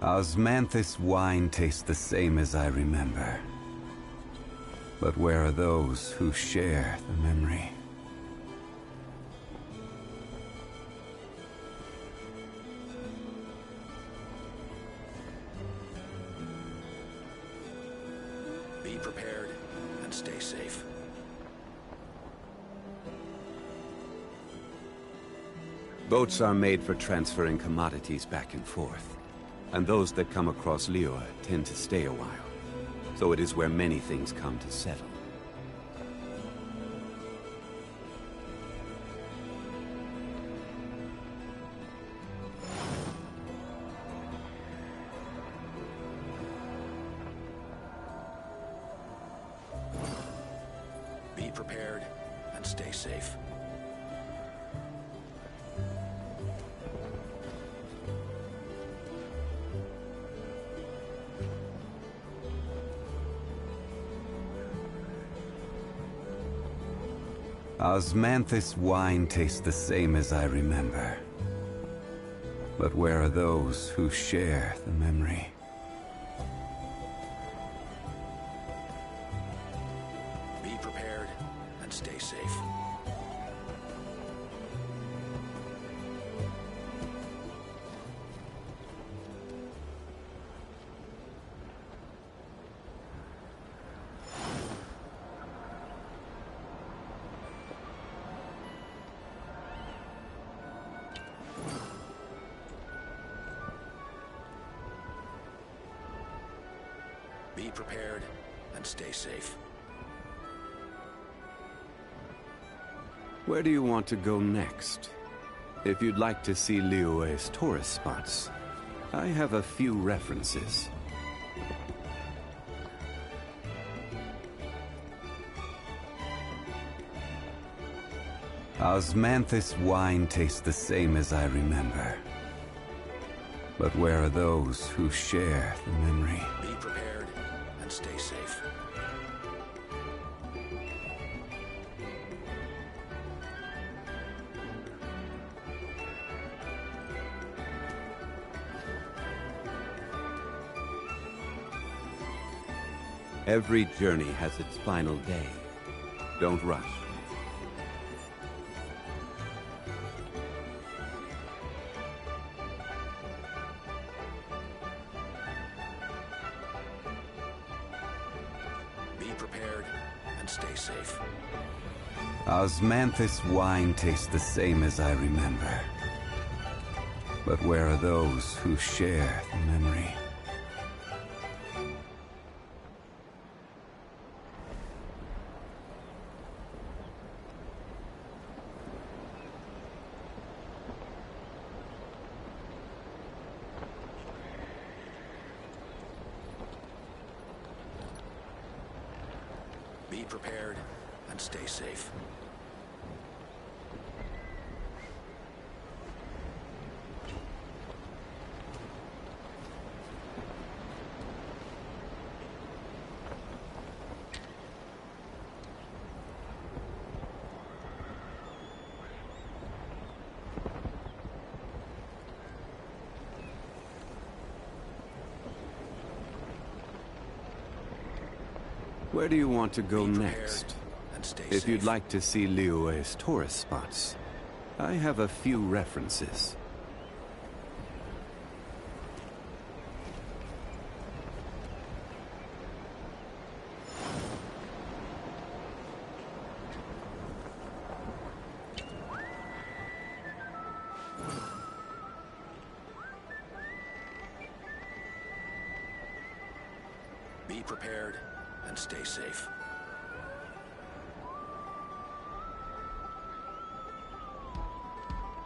Osmanthus wine tastes the same as I remember. But where are those who share the memory? Be prepared and stay safe. Boats are made for transferring commodities back and forth. And those that come across Liyue tend to stay a while. So it is where many things come to settle. Be prepared and stay safe. Osmanthus wine tastes the same as I remember. But where are those who share the memory? Be prepared and stay safe. Be prepared and stay safe. Where do you want to go next? If you'd like to see Liyue's tourist spots, I have a few references. Osmanthus wine tastes the same as I remember. But where are those who share the memory? Be prepared and stay safe. Every journey has its final day. Don't rush. Be prepared and stay safe. Osmanthus wine tastes the same as I remember. But where are those who share the memory? Be prepared and stay safe. Where do you want to go Be prepared next? and stay If safe. you'd like to see Liyue's tourist spots, I have a few references. Be prepared and stay safe.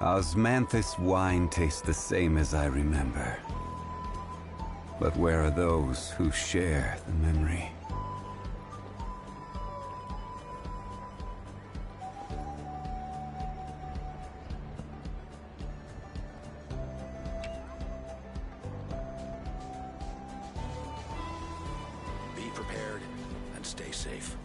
Osmanthus wine tastes the same as I remember. But where are those who share the memory? Be prepared and stay safe.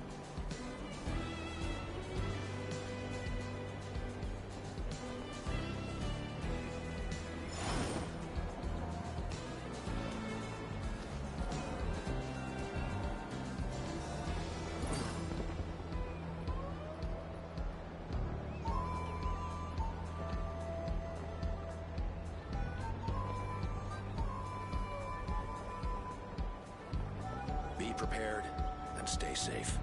prepared and stay safe.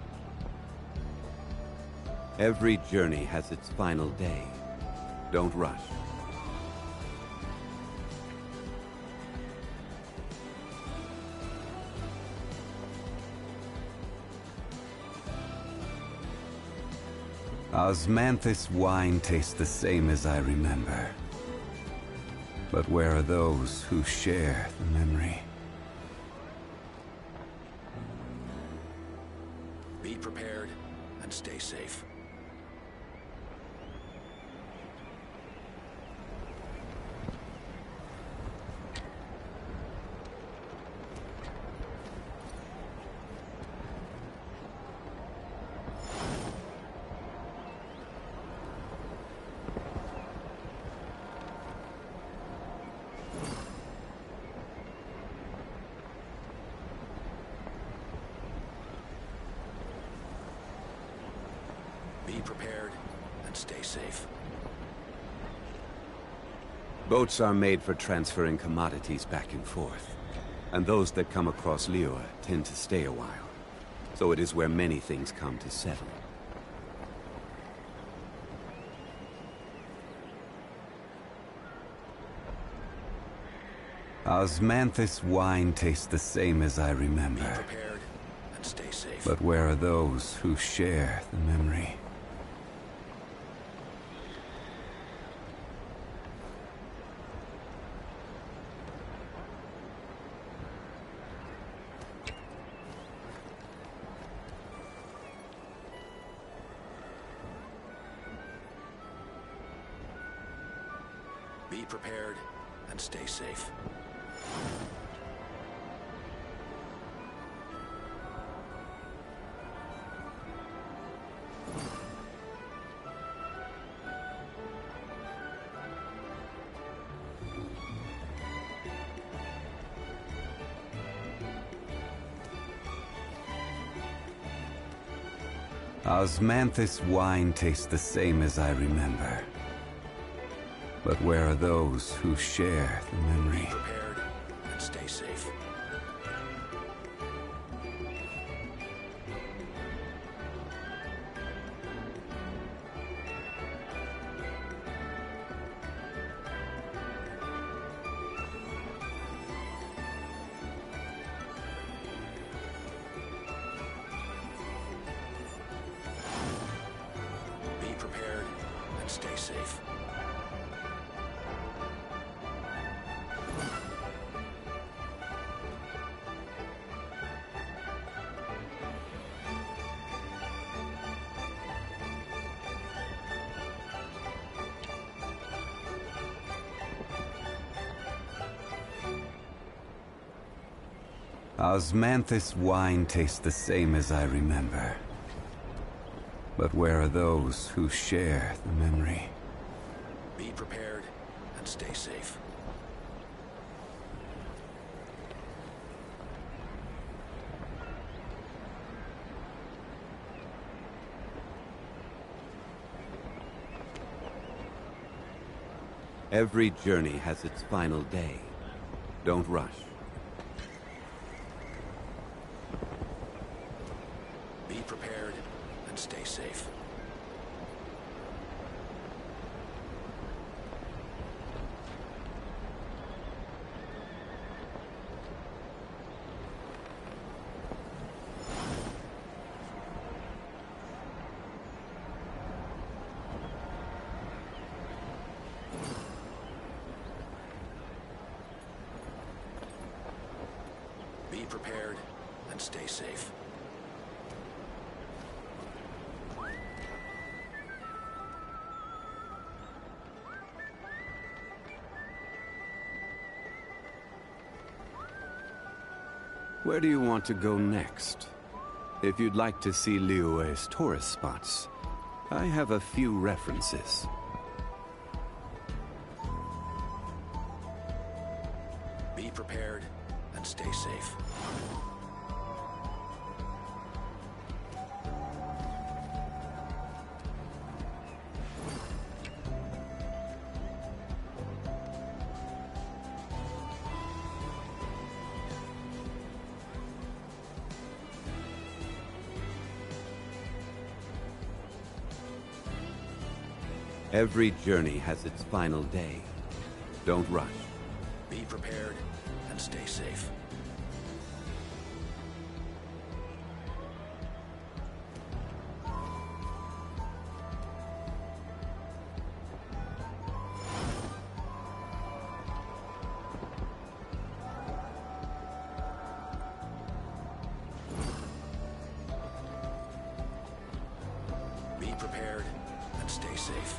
Every journey has its final day. Don't rush. Osmanthus wine tastes the same as I remember. But where are those who share the memory? Be prepared and stay safe. Be prepared and stay safe. Boats are made for transferring commodities back and forth. And those that come across Liyue tend to stay a while. So it is where many things come to settle. Osmanthus wine tastes the same as I remember. Be prepared and stay safe. But where are those who share the memory? Be prepared and stay safe. Osmanthus wine tastes the same as I remember. But where are those who share the memory? Be prepared and stay safe. Be prepared and stay safe. Osmanthus wine tastes the same as I remember. But where are those who share the memory? Be prepared and stay safe. Every journey has its final day. Don't rush. Be prepared and stay safe. Be prepared and stay safe. Where do you want to go next? If you'd like to see Liyue's tourist spots, I have a few references. Be prepared and stay safe. Every journey has its final day. Don't rush. Be prepared and stay safe. Be prepared and stay safe.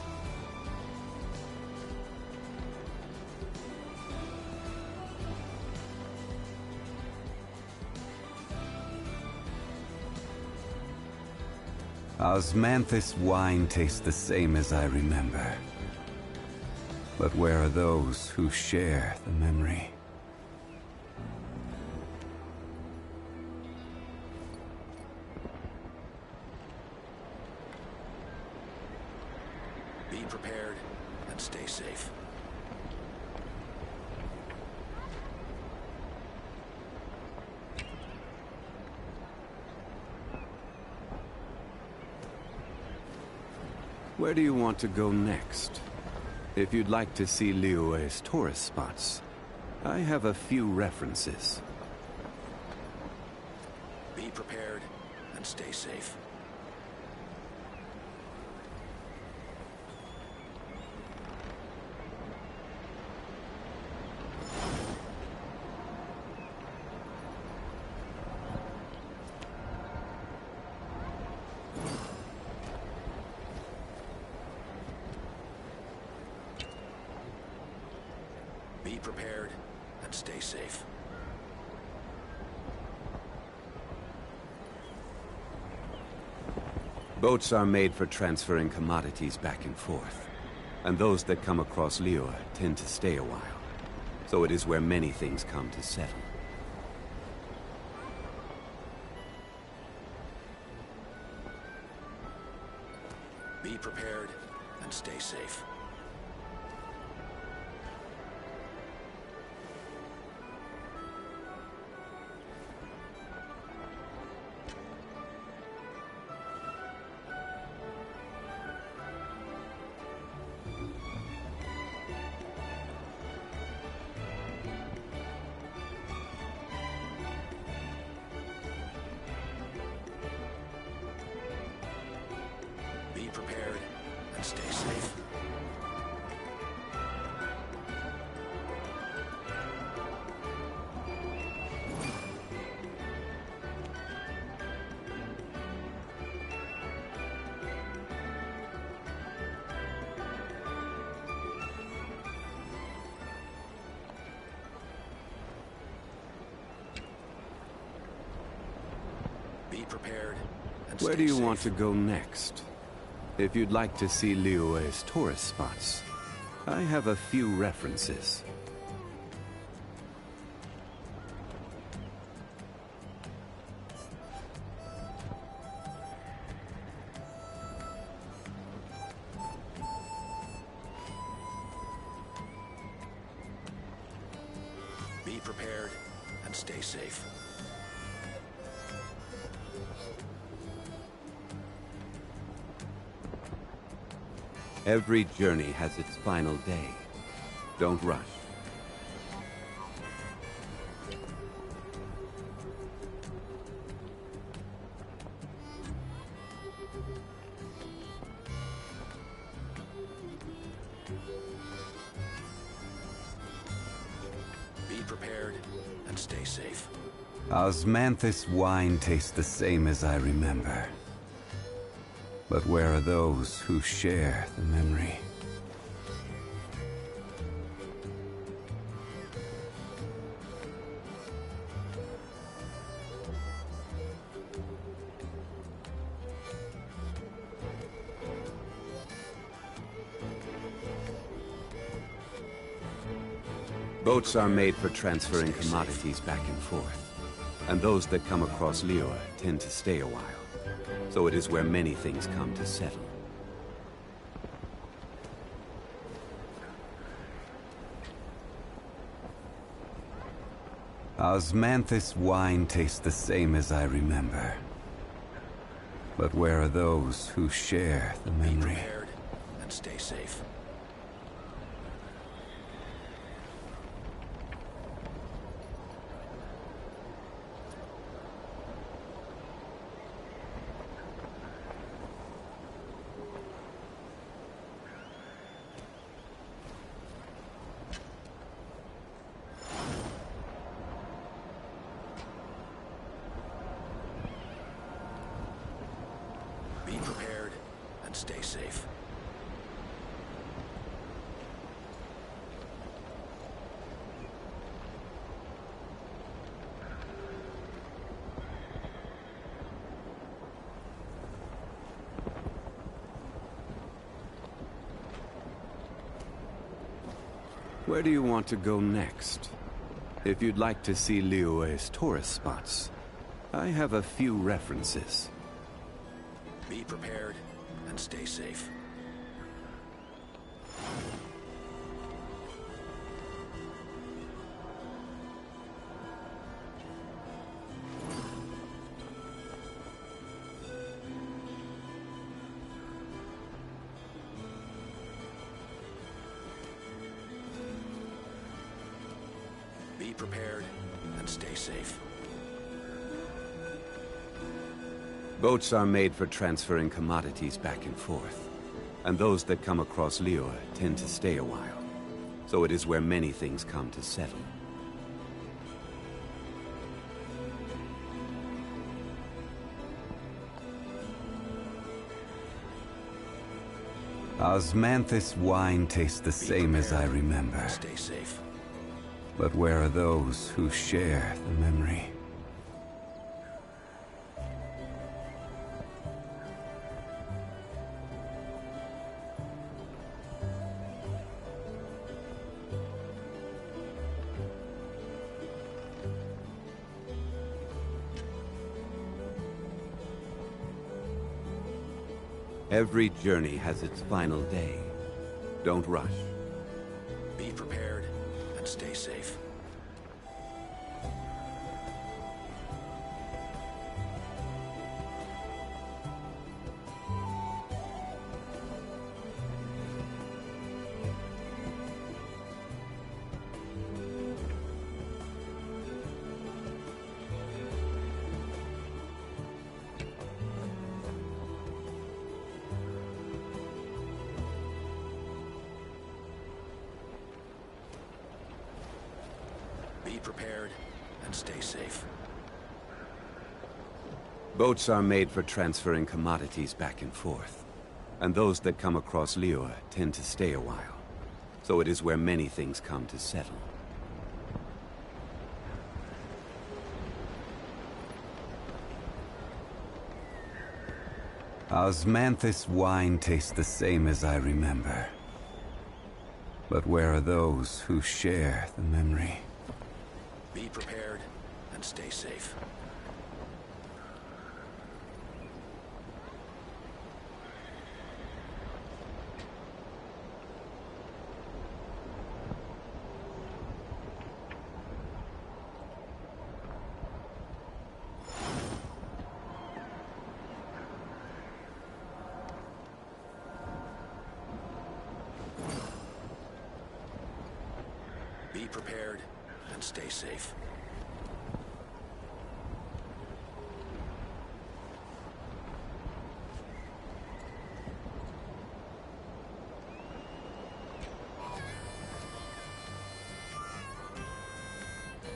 Osmanthus wine tastes the same as I remember. But where are those who share the memory? Be prepared and stay safe. Where do you want to go next? If you'd like to see Liyue's tourist spots, I have a few references. Be prepared and stay safe. Be prepared and stay safe. Boats are made for transferring commodities back and forth. And those that come across Liyue tend to stay a while. So it is where many things come to settle. Be prepared and stay safe. Be prepared and stay safe. Be prepared and stay Where do you safe. want to go next? If you'd like to see Liyue's tourist spots, I have a few references. Be prepared and stay safe. Every journey has its final day. Don't rush. Be prepared and stay safe. Osmanthus wine tastes the same as I remember. But where are those who share the memory? Boats are made for transferring commodities back and forth. And those that come across Liyue tend to stay a while. So it is where many things come to settle. Osmanthus wine tastes the same as I remember. But where are those who share the Be memory? prepared and stay safe. Be prepared and stay safe. Where do you want to go next? If you'd like to see Liyue's tourist spots, I have a few references. Be prepared and stay safe. Be prepared and stay safe. Boats are made for transferring commodities back and forth, and those that come across Liyue tend to stay a while. So it is where many things come to settle. Osmanthus wine tastes the same as I remember. Stay safe. But where are those who share the memory? Every journey has its final day. Don't rush. Be prepared and stay safe. Be prepared and stay safe. Boats are made for transferring commodities back and forth, and those that come across Liyue tend to stay a while. So it is where many things come to settle. Osmanthus wine tastes the same as I remember. But where are those who share the memory? Be prepared and stay safe. Be prepared and stay safe.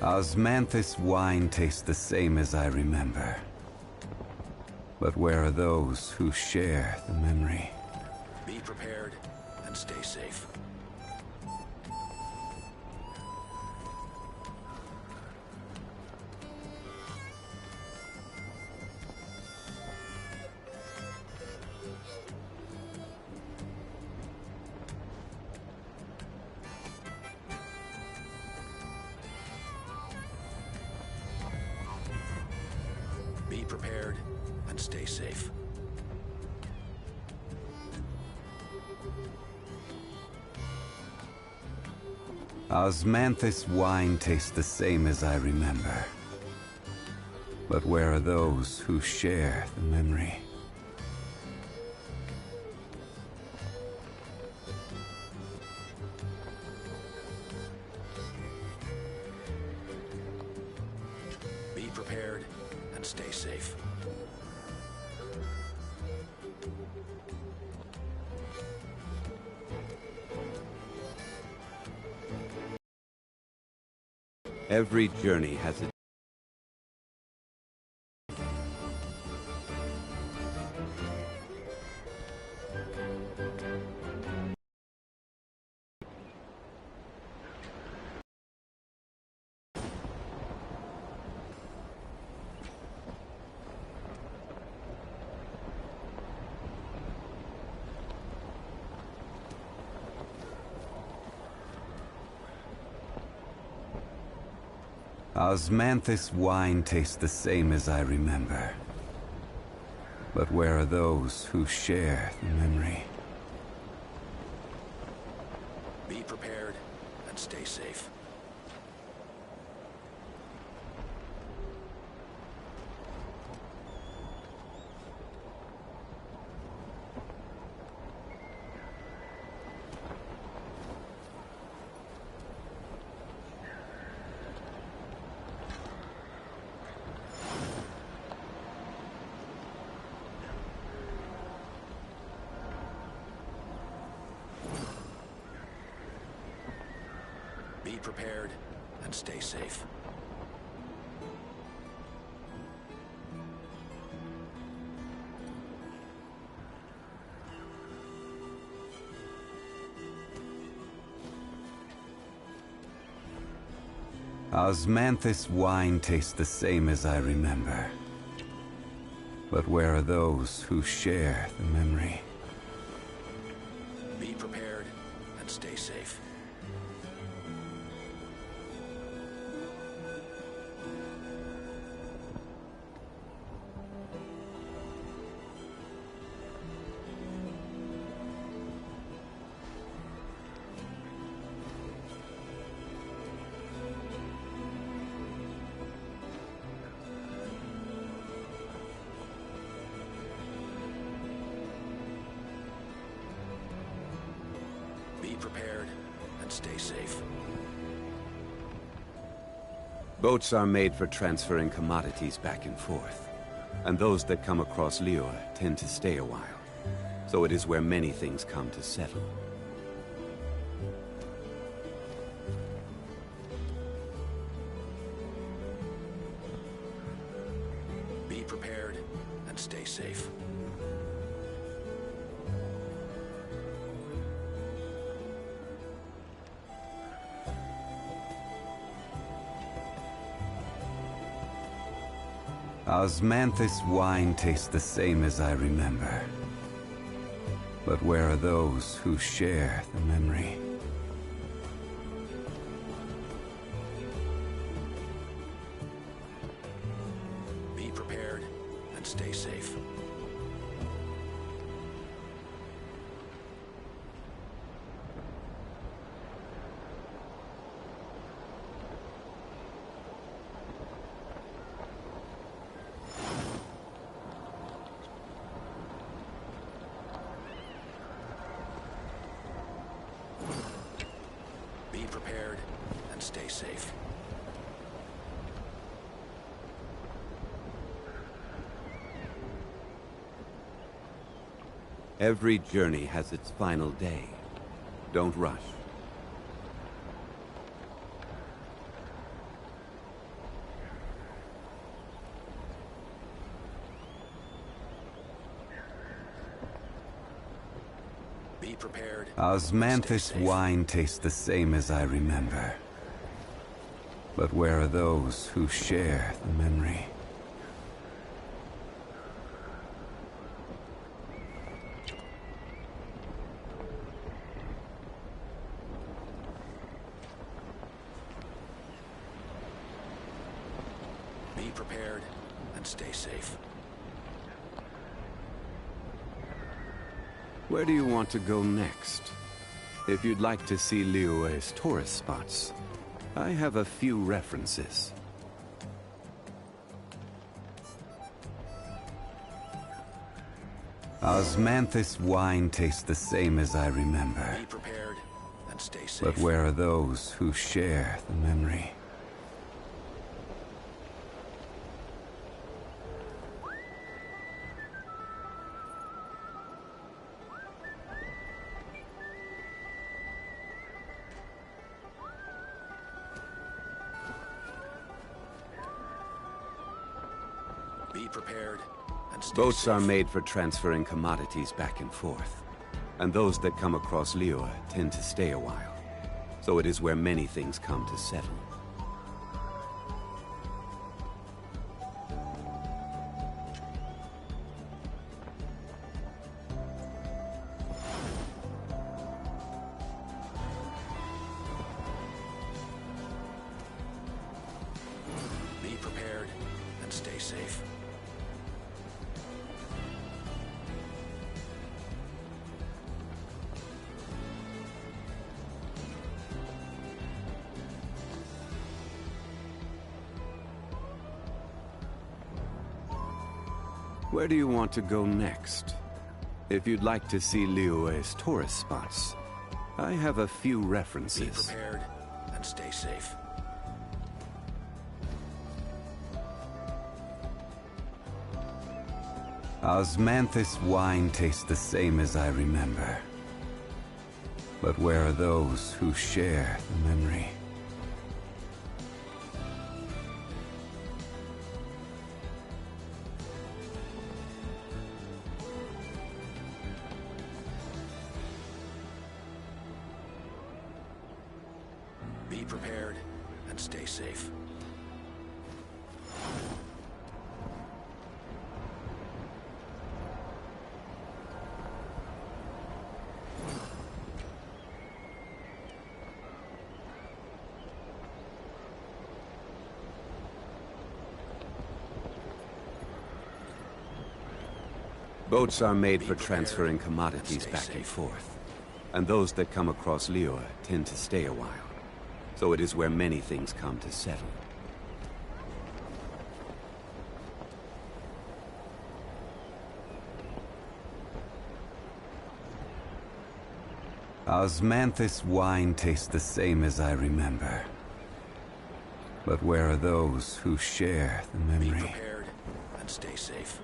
Osmanthus wine tastes the same as I remember. But where are those who share the memory? Be prepared and stay safe. Be prepared and stay safe. Osmanthus wine tastes the same as I remember. But where are those who share the memory? prepared and stay safe. Every journey has its... Osmanthus wine tastes the same as I remember. But where are those who share the memory? Be prepared and stay safe. Be prepared and stay safe. Osmanthus wine tastes the same as I remember. But where are those who share the memory? Be prepared and stay safe. Be prepared and stay safe. Boats are made for transferring commodities back and forth. And those that come across Liyue tend to stay a while. So it is where many things come to settle. Be prepared and stay safe. Osmanthus wine tastes the same as I remember. But where are those who share the memory? Be prepared and stay safe. Be prepared and stay safe. Every journey has its final day. Don't rush. Be prepared. Osmanthus wine tastes the same as I remember. But where are those who share the memory? Be prepared and stay safe. Where do you want to go next? If you'd like to see Liyue's tourist spots, I have a few references. Osmanthus wine tastes the same as I remember. Be prepared and stay safe. But where are those who share the memory? Be prepared and stay Boats safe. are made for transferring commodities back and forth. And those that come across Liyue tend to stay a while. So it is where many things come to settle. Be prepared and stay safe. Where do you want to go next? If you'd like to see Liyue's tourist spots, I have a few Be references. prepared and stay safe. Osmanthus wine tastes the same as I remember. But where are those who share the memory? Be prepared and stay safe. Boats are made for prepared transferring and commodities stay back and safe. forth. And those that come across Liyue tend to stay a while. So it is where many things come to settle. Osmanthus wine tastes the same as I remember. But where are those who share the Be memory? prepared and stay safe.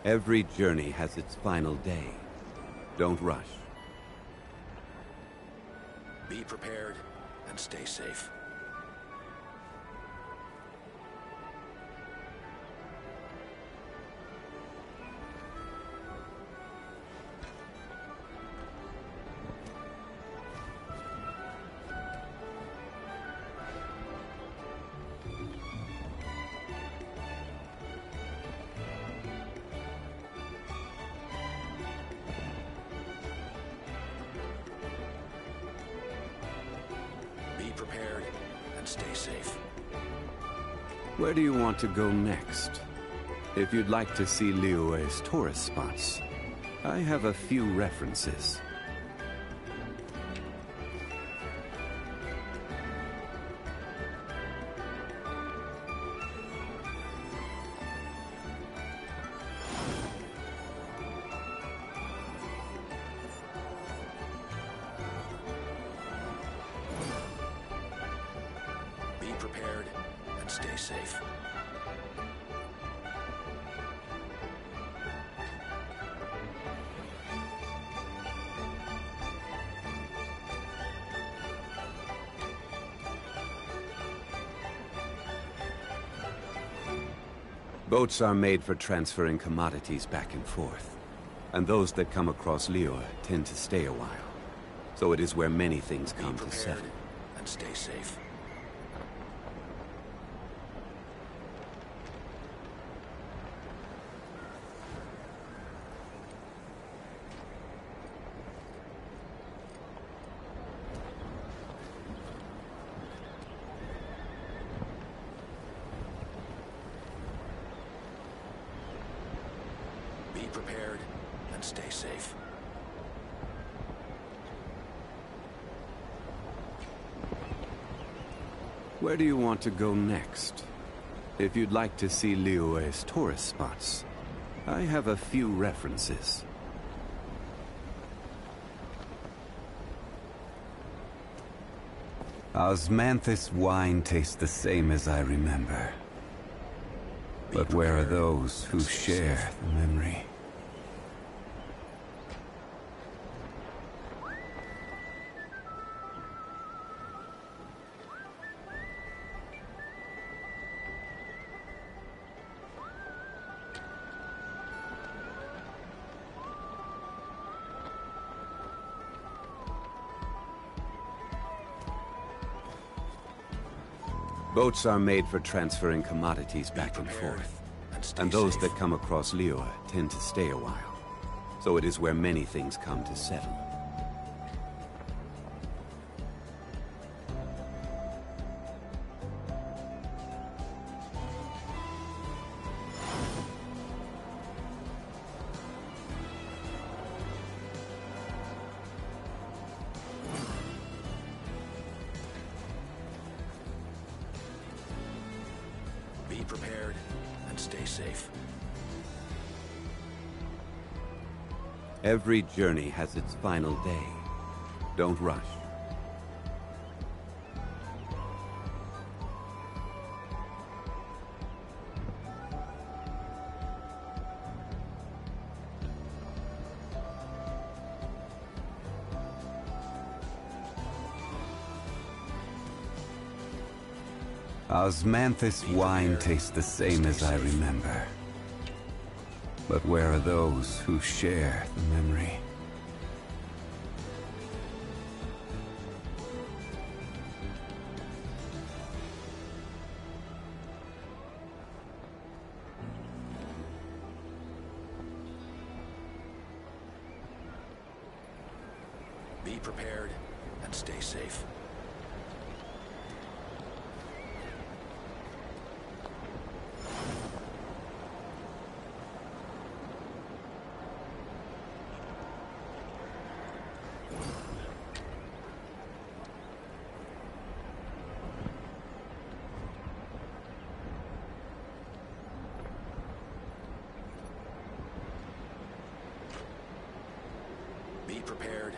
Every journey has its final day. Don't rush. Be prepared and stay safe. Be prepared and stay safe. Where do you want to go next? If you'd like to see Liyue's tourist spots, I have a few references. Be prepared and stay safe. Boats are made for transferring commodities back and forth. And those that come across Liyue tend to stay a while. So it is where many things Be come to prepared settle. and stay safe. Be prepared and stay safe. Where do you want to go next? If you'd like to see Liyue's tourist spots, I have a few references. Osmanthus wine tastes the same as I remember. But where are those who share the memory? Boats are made for transferring commodities back and forth. And those that come across Liyue tend to stay a while. So it is where many things come to settle. Be prepared and stay safe. Every journey has its final day. Don't rush. Osmanthus wine tastes the same as I remember. But where are those who share the memory? Be prepared and stay safe. Be prepared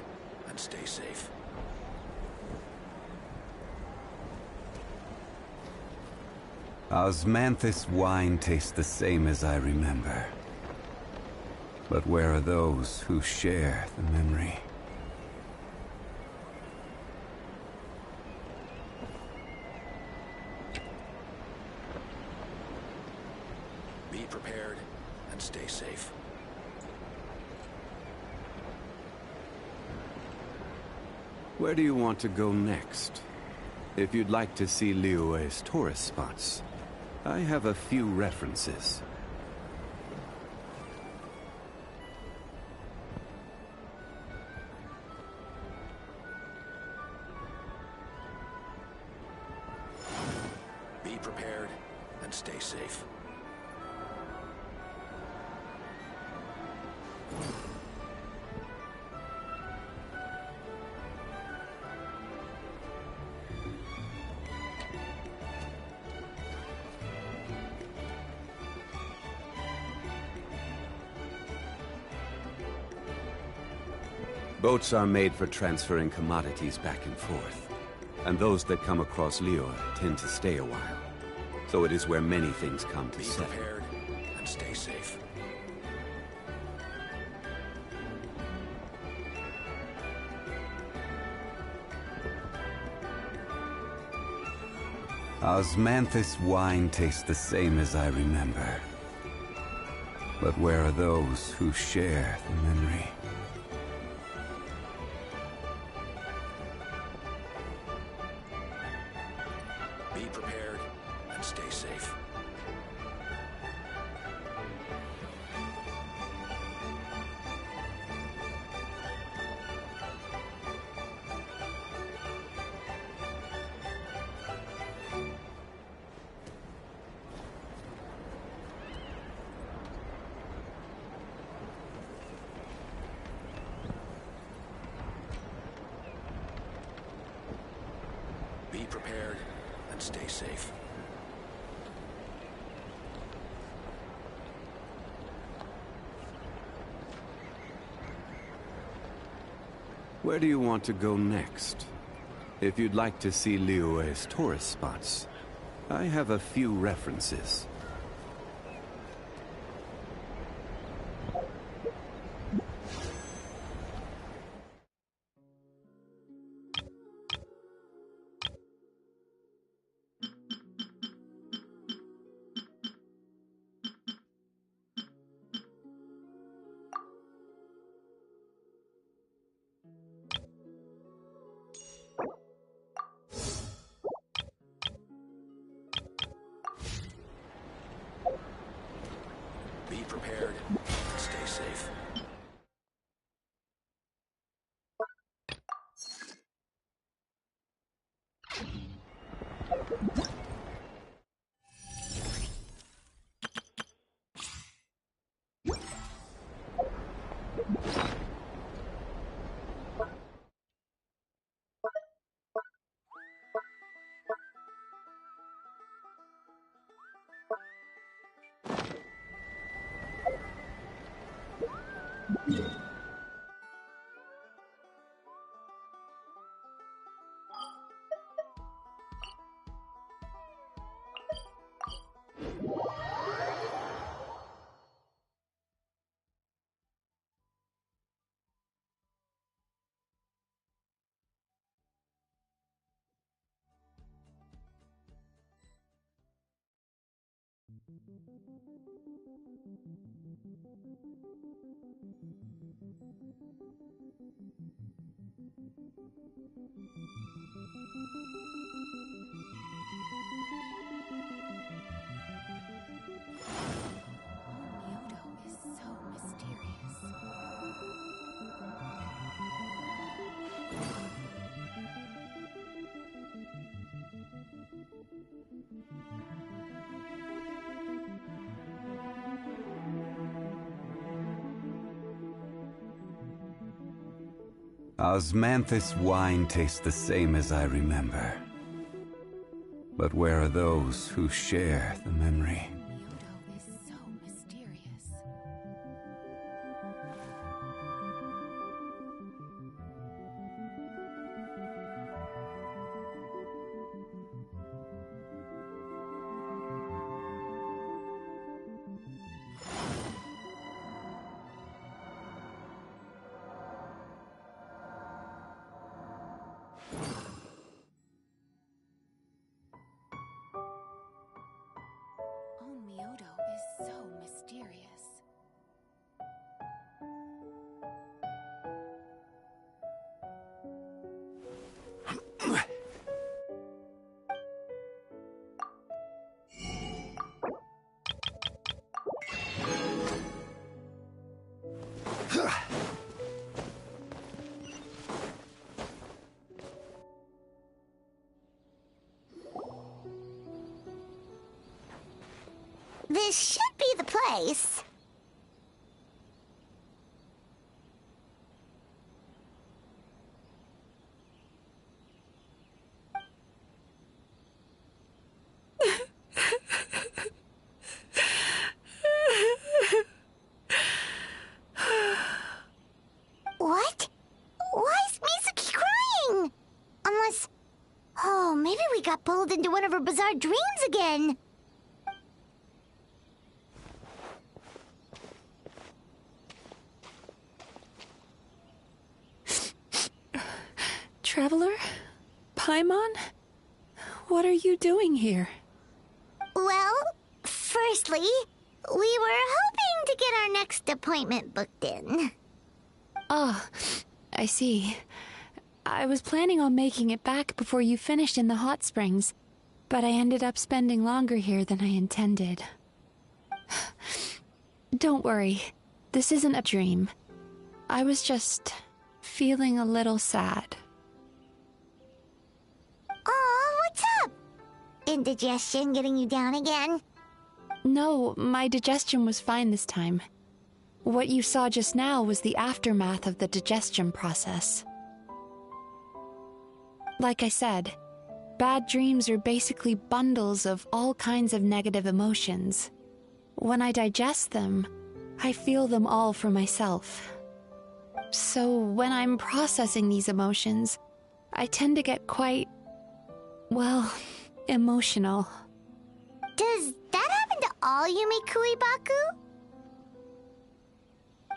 and stay safe. Osmanthus wine tastes the same as I remember. But where are those who share the memory? Be prepared and stay safe. Where do you want to go next? If you'd like to see Liyue's tourist spots, I have a few references. Be prepared and stay safe. Boats are made for transferring commodities back and forth. And those that come across Liyue tend to stay a while. So it is where many things come to Be settle. prepared and stay safe. Osmanthus wine tastes the same as I remember. But where are those who share the memory? Be prepared and stay safe. Be prepared and stay safe. Where do you want to go next? If you'd like to see Liyue's tourist spots, I have a few references. Be prepared and stay safe. Myoto is so mysterious. Osmanthus wine tastes the same as I remember. But where are those who share the memory? Myoto is so mysterious. Oh, Myoto is so mysterious. This should be the place. What? Why is Mizuki crying? Unless... Oh, maybe we got pulled into one of her bizarre dreams again. Traveler? Paimon? What are you doing here? Well, firstly, we were hoping to get our next appointment booked in. Ah, I see. I was planning on making it back before you finished in the hot springs, but I ended up spending longer here than I intended. Don't worry, this isn't a dream. I was just feeling a little sad. Aw, what's up? Indigestion getting you down again? No, my digestion was fine this time. What you saw just now was the aftermath of the digestion process. Like I said, bad dreams are basically bundles of all kinds of negative emotions. When I digest them, I feel them all for myself. So when I'm processing these emotions, I tend to get quite, well, emotional. Does that happen to all Yumikui Baku?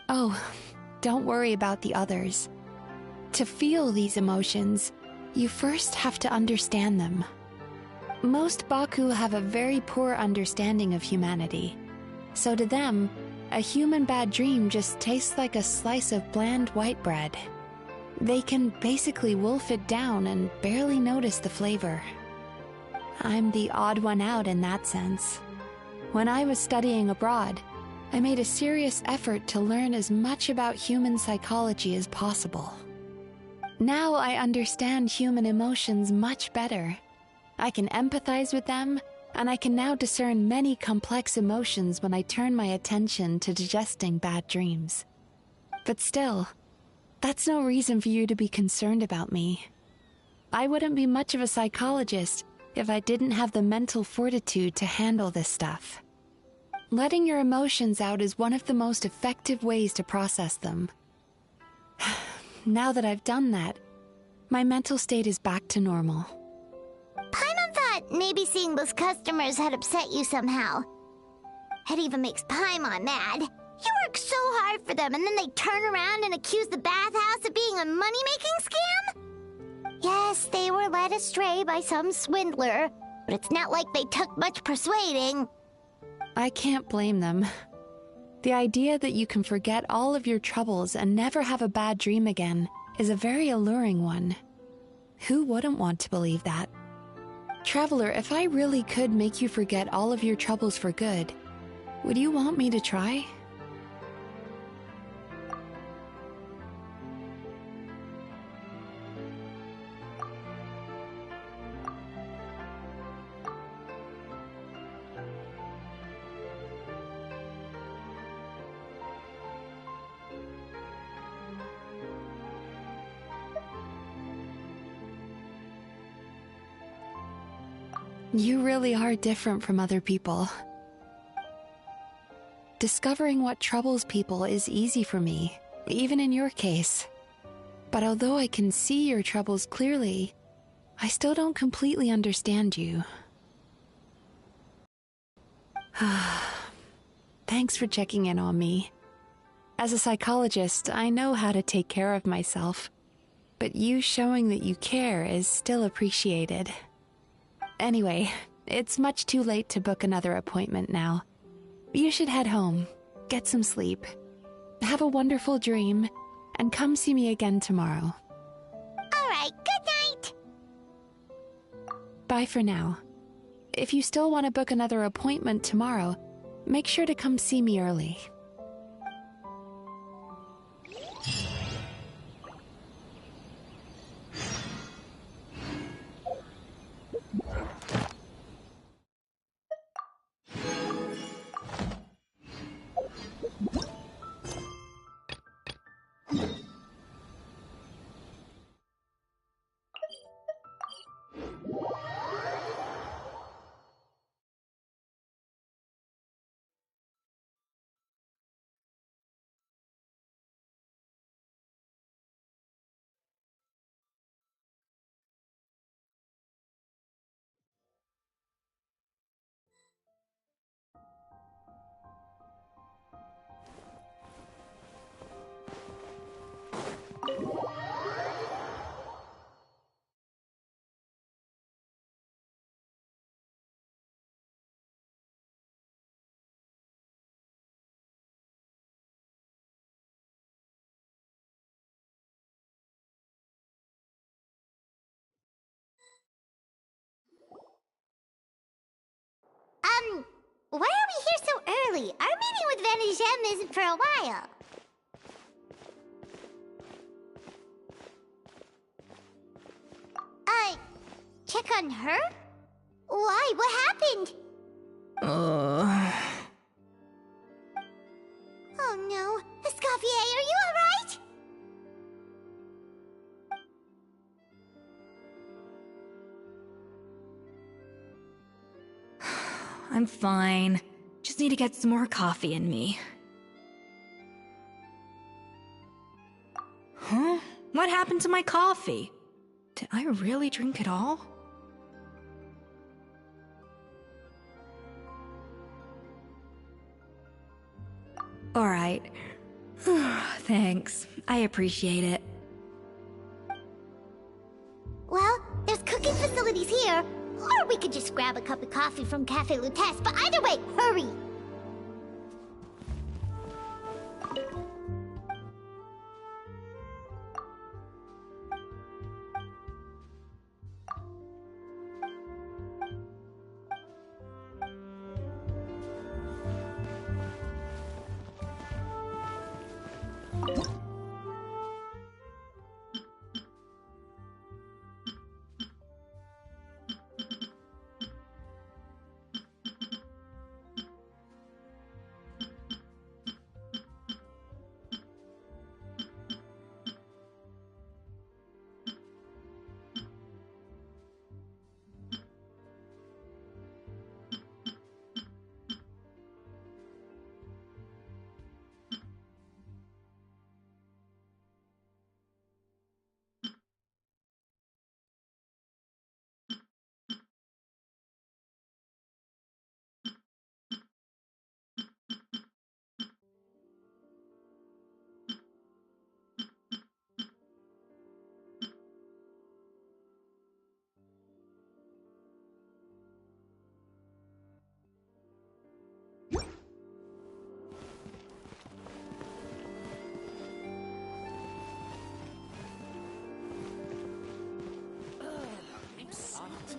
Oh, don't worry about the others. To feel these emotions, you first have to understand them. Most Baku have a very poor understanding of humanity. So to them, a human bad dream just tastes like a slice of bland white bread. They can basically wolf it down and barely notice the flavor. I'm the odd one out in that sense. When I was studying abroad, I made a serious effort to learn as much about human psychology as possible. Now I understand human emotions much better. I can empathize with them, and I can now discern many complex emotions when I turn my attention to digesting bad dreams. But still, that's no reason for you to be concerned about me. I wouldn't be much of a psychologist if I didn't have the mental fortitude to handle this stuff. Letting your emotions out is one of the most effective ways to process them. Now that I've done that, my mental state is back to normal. Paimon thought maybe seeing those customers had upset you somehow. It even makes Paimon mad. You work so hard for them, and then they turn around and accuse the bathhouse of being a money-making scam? Yes, they were led astray by some swindler, but it's not like they took much persuading. I can't blame them. The idea that you can forget all of your troubles and never have a bad dream again is a very alluring one. Who wouldn't want to believe that? Traveler, if I really could make you forget all of your troubles for good, would you want me to try? You really are different from other people. Discovering what troubles people is easy for me, even in your case. But although I can see your troubles clearly, I still don't completely understand you. Thanks for checking in on me. As a psychologist, I know how to take care of myself, but you showing that you care is still appreciated. Anyway, it's much too late to book another appointment now. You should head home, get some sleep, have a wonderful dream, and come see me again tomorrow. All right, good night. Bye for now. If you still want to book another appointment tomorrow, make sure to come see me early. Why are we here so early? Our meeting with Vanegem isn't for a while. Check on her? Why? What happened? Oh no. Escoffier, are you alright? I'm fine. Just need to get some more coffee in me. Huh? What happened to my coffee? Did I really drink it all? Alright. Thanks. I appreciate it. Well, there's cooking facilities here. Or we could just grab a cup of coffee from Cafe Lutece, but either way, hurry!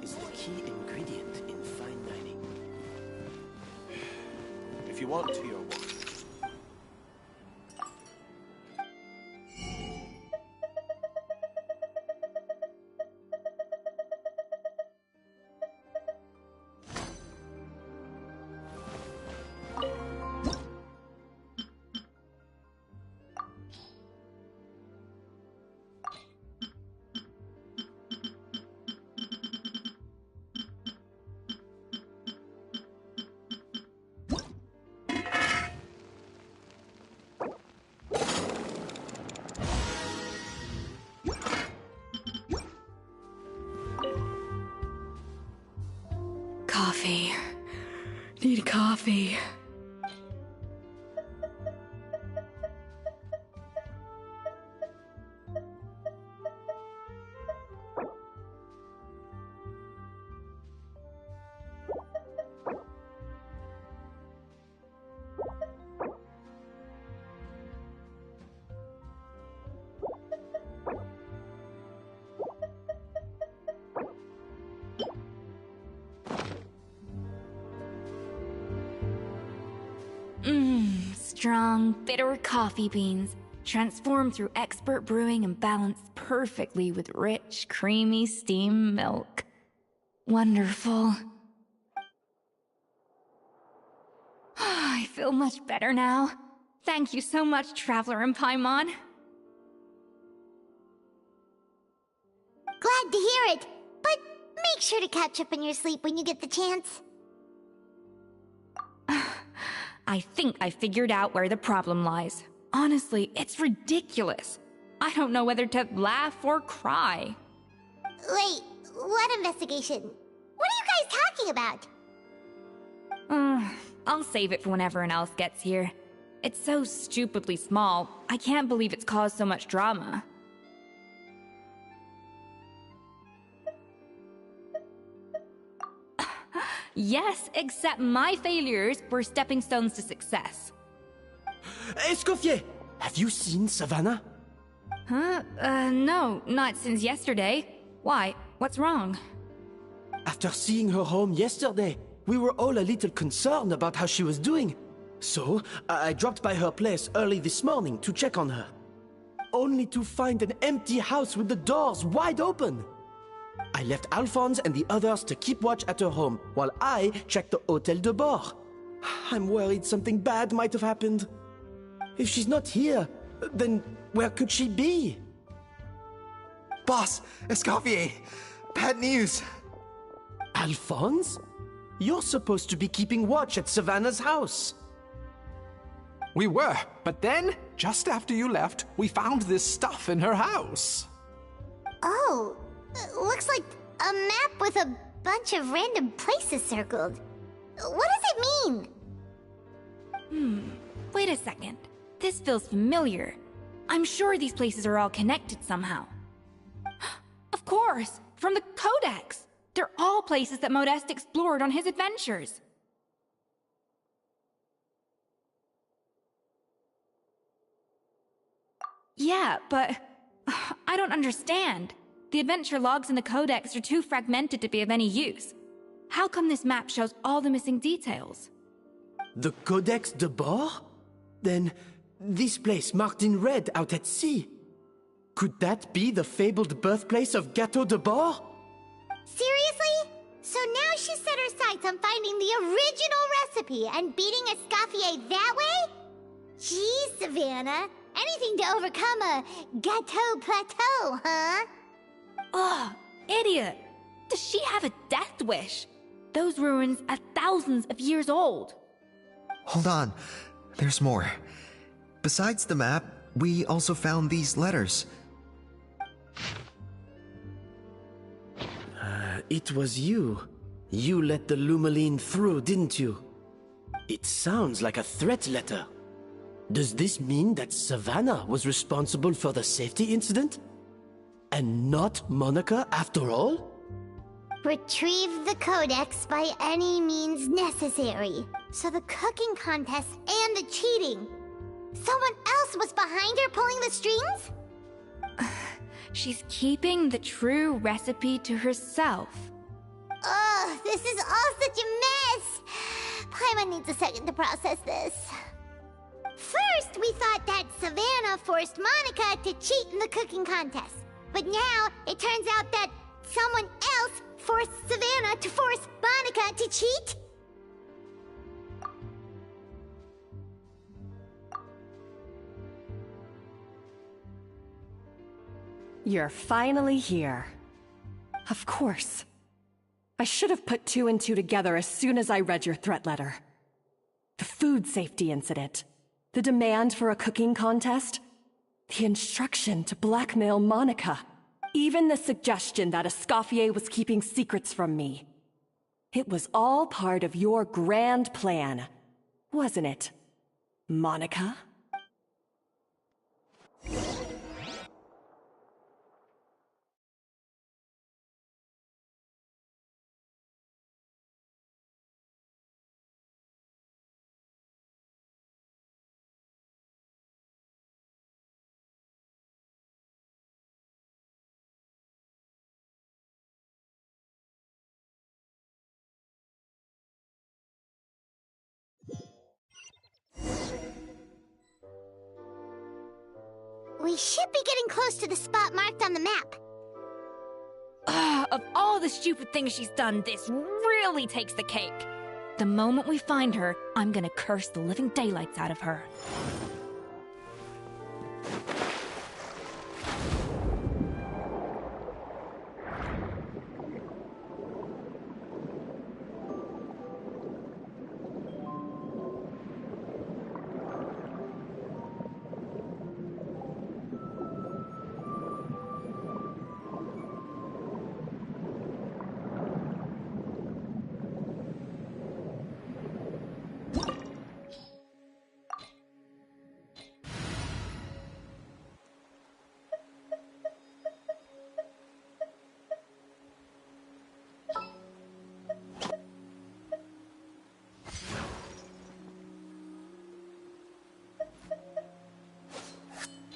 Is the key ingredient in fine dining. If you want to, your watch. Coffee. Need coffee. Strong, bitter coffee beans, transformed through expert brewing and balanced perfectly with rich, creamy steamed milk. Wonderful. I feel much better now. Thank you so much, Traveler in Paimon. Glad to hear it, but make sure to catch up in your sleep when you get the chance. I think I figured out where the problem lies. Honestly, it's ridiculous. I don't know whether to laugh or cry. Wait, what investigation? What are you guys talking about? I'll save it for when everyone else gets here. It's so stupidly small, I can't believe it's caused so much drama. Yes, except my failures were stepping stones to success. Escoffier! Have you seen Savannah? Huh? No, not since yesterday. Why? What's wrong? After seeing her home yesterday, we were all a little concerned about how she was doing. So, I dropped by her place early this morning to check on her. Only to find an empty house with the doors wide open. I left Alphonse and the others to keep watch at her home, while I checked the Hotel de Bord. I'm worried something bad might have happened. If she's not here, then where could she be? Boss, Escoffier, bad news. Alphonse? You're supposed to be keeping watch at Savannah's house. We were, but then, just after you left, we found this stuff in her house. Oh, Looks like a map with a bunch of random places circled. What does it mean? Wait a second. This feels familiar. I'm sure these places are all connected somehow. Of course! From the Codex! They're all places that Modeste explored on his adventures. Yeah, but I don't understand. The adventure logs in the Codex are too fragmented to be of any use. How come this map shows all the missing details? The Codex de Bord? Then, this place marked in red out at sea. Could that be the fabled birthplace of Gateau de Bord? Seriously? So now she set her sights on finding the original recipe and beating Escoffier that way? Geez, Savannah. Anything to overcome a Gateau Plateau, huh? Ugh, idiot! Does she have a death wish? Those ruins are thousands of years old. Hold on. There's more. Besides the map, we also found these letters. It was you. You let the Lumaline through, didn't you? It sounds like a threat letter. Does this mean that Savannah was responsible for the safety incident? And not Monica after all? Retrieve the Codex by any means necessary. So the cooking contest and the cheating. Someone else was behind her pulling the strings? She's keeping the true recipe to herself. Ugh, this is all such a mess. Paimon needs a second to process this. First, we thought that Savannah forced Monica to cheat in the cooking contest. But now, it turns out that someone else forced Savannah to force Monica to cheat? You're finally here. Of course. I should have put two and two together as soon as I read your threat letter. The food safety incident. The demand for a cooking contest. The instruction to blackmail Monica. Even the suggestion that Escoffier was keeping secrets from me. It was all part of your grand plan, wasn't it, Monica? We should be getting close to the spot marked on the map. Of all the stupid things she's done, this really takes the cake. The moment we find her, I'm gonna curse the living daylights out of her.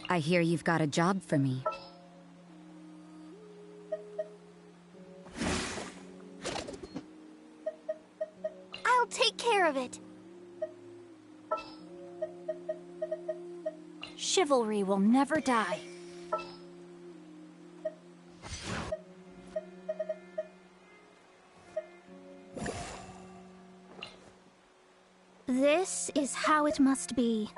I hear you've got a job for me. I'll take care of it. Chivalry will never die. This is how it must be.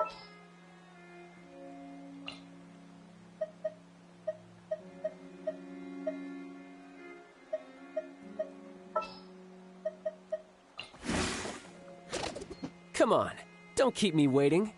Come on, don't keep me waiting.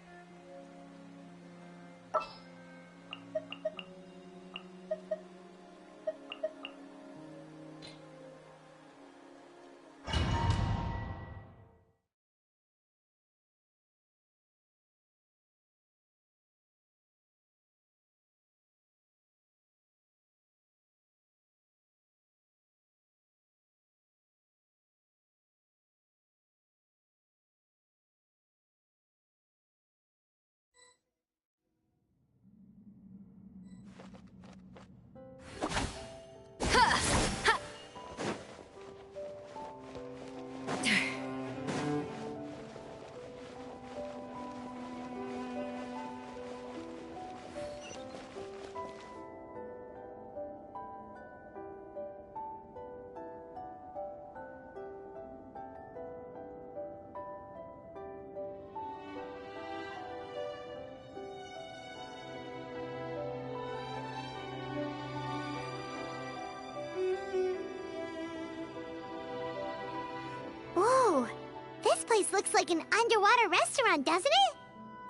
looks like an underwater restaurant, doesn't it?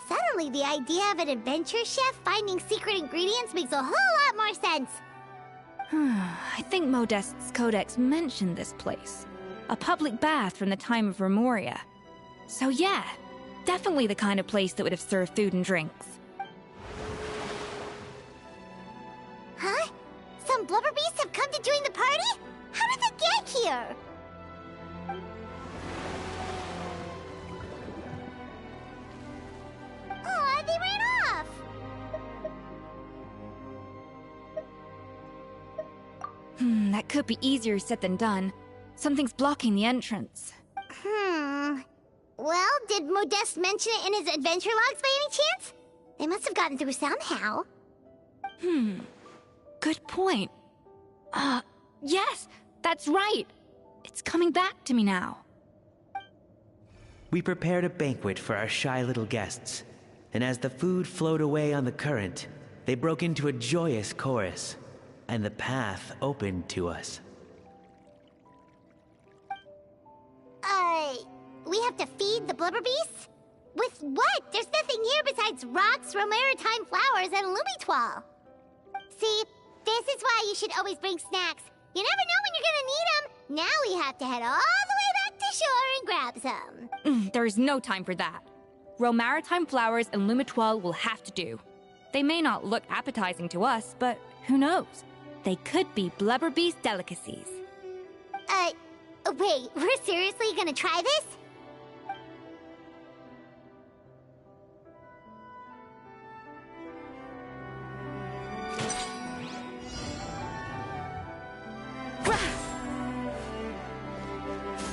Suddenly, the idea of an adventure chef finding secret ingredients makes a whole lot more sense. I think Modest's Codex mentioned this place. A public bath from the time of Remoria. So yeah, definitely the kind of place that would have served food and drinks. Huh? Some blubber beasts have come to join the party? How did they get here? Aw, they ran off! That could be easier said than done. Something's blocking the entrance. Well, did Modeste mention it in his adventure logs by any chance? They must have gotten through somehow. Good point. Yes, that's right. It's coming back to me now. We prepared a banquet for our shy little guests, and as the food flowed away on the current, they broke into a joyous chorus, and the path opened to us. We have to feed the blubber beasts? With what? There's nothing here besides rocks, romaritime flowers, and lumitoile. See, this is why you should always bring snacks. You never know when you're gonna need them. Now we have to head all the way back to shore and grab some. There's no time for that. Romaritime flowers and lumitoile will have to do. They may not look appetizing to us, but who knows? They could be blubber beast delicacies. Wait, we're seriously gonna try this?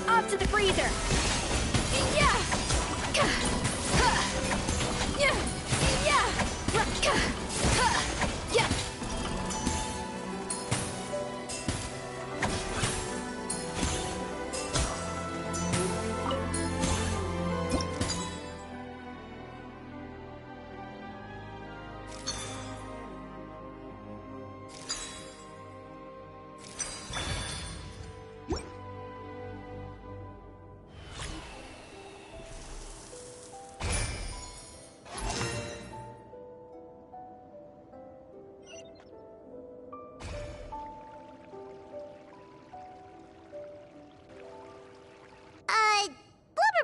Up to the freezer! Yeah!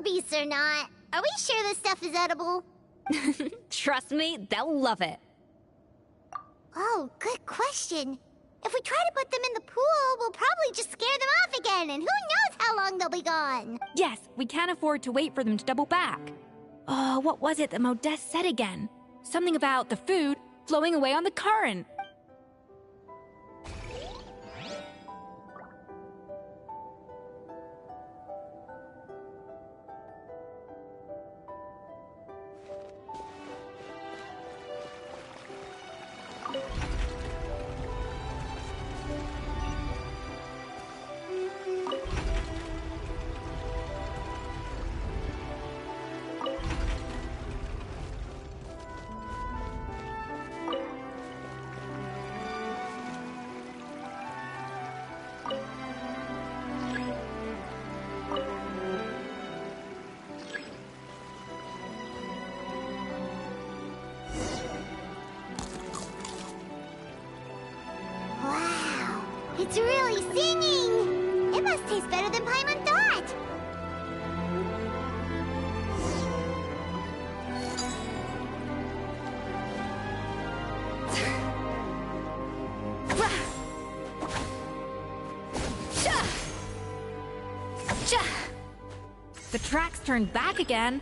Beasts or not, are we sure this stuff is edible? Trust me, they'll love it. Oh, good question. If we try to put them in the pool, we'll probably just scare them off again, and who knows how long they'll be gone. Yes, we can't afford to wait for them to double back. Oh, what was it that Modeste said again? Something about the food flowing away on the current. It's really singing! It must taste better than Paimon thought! The tracks turned back again.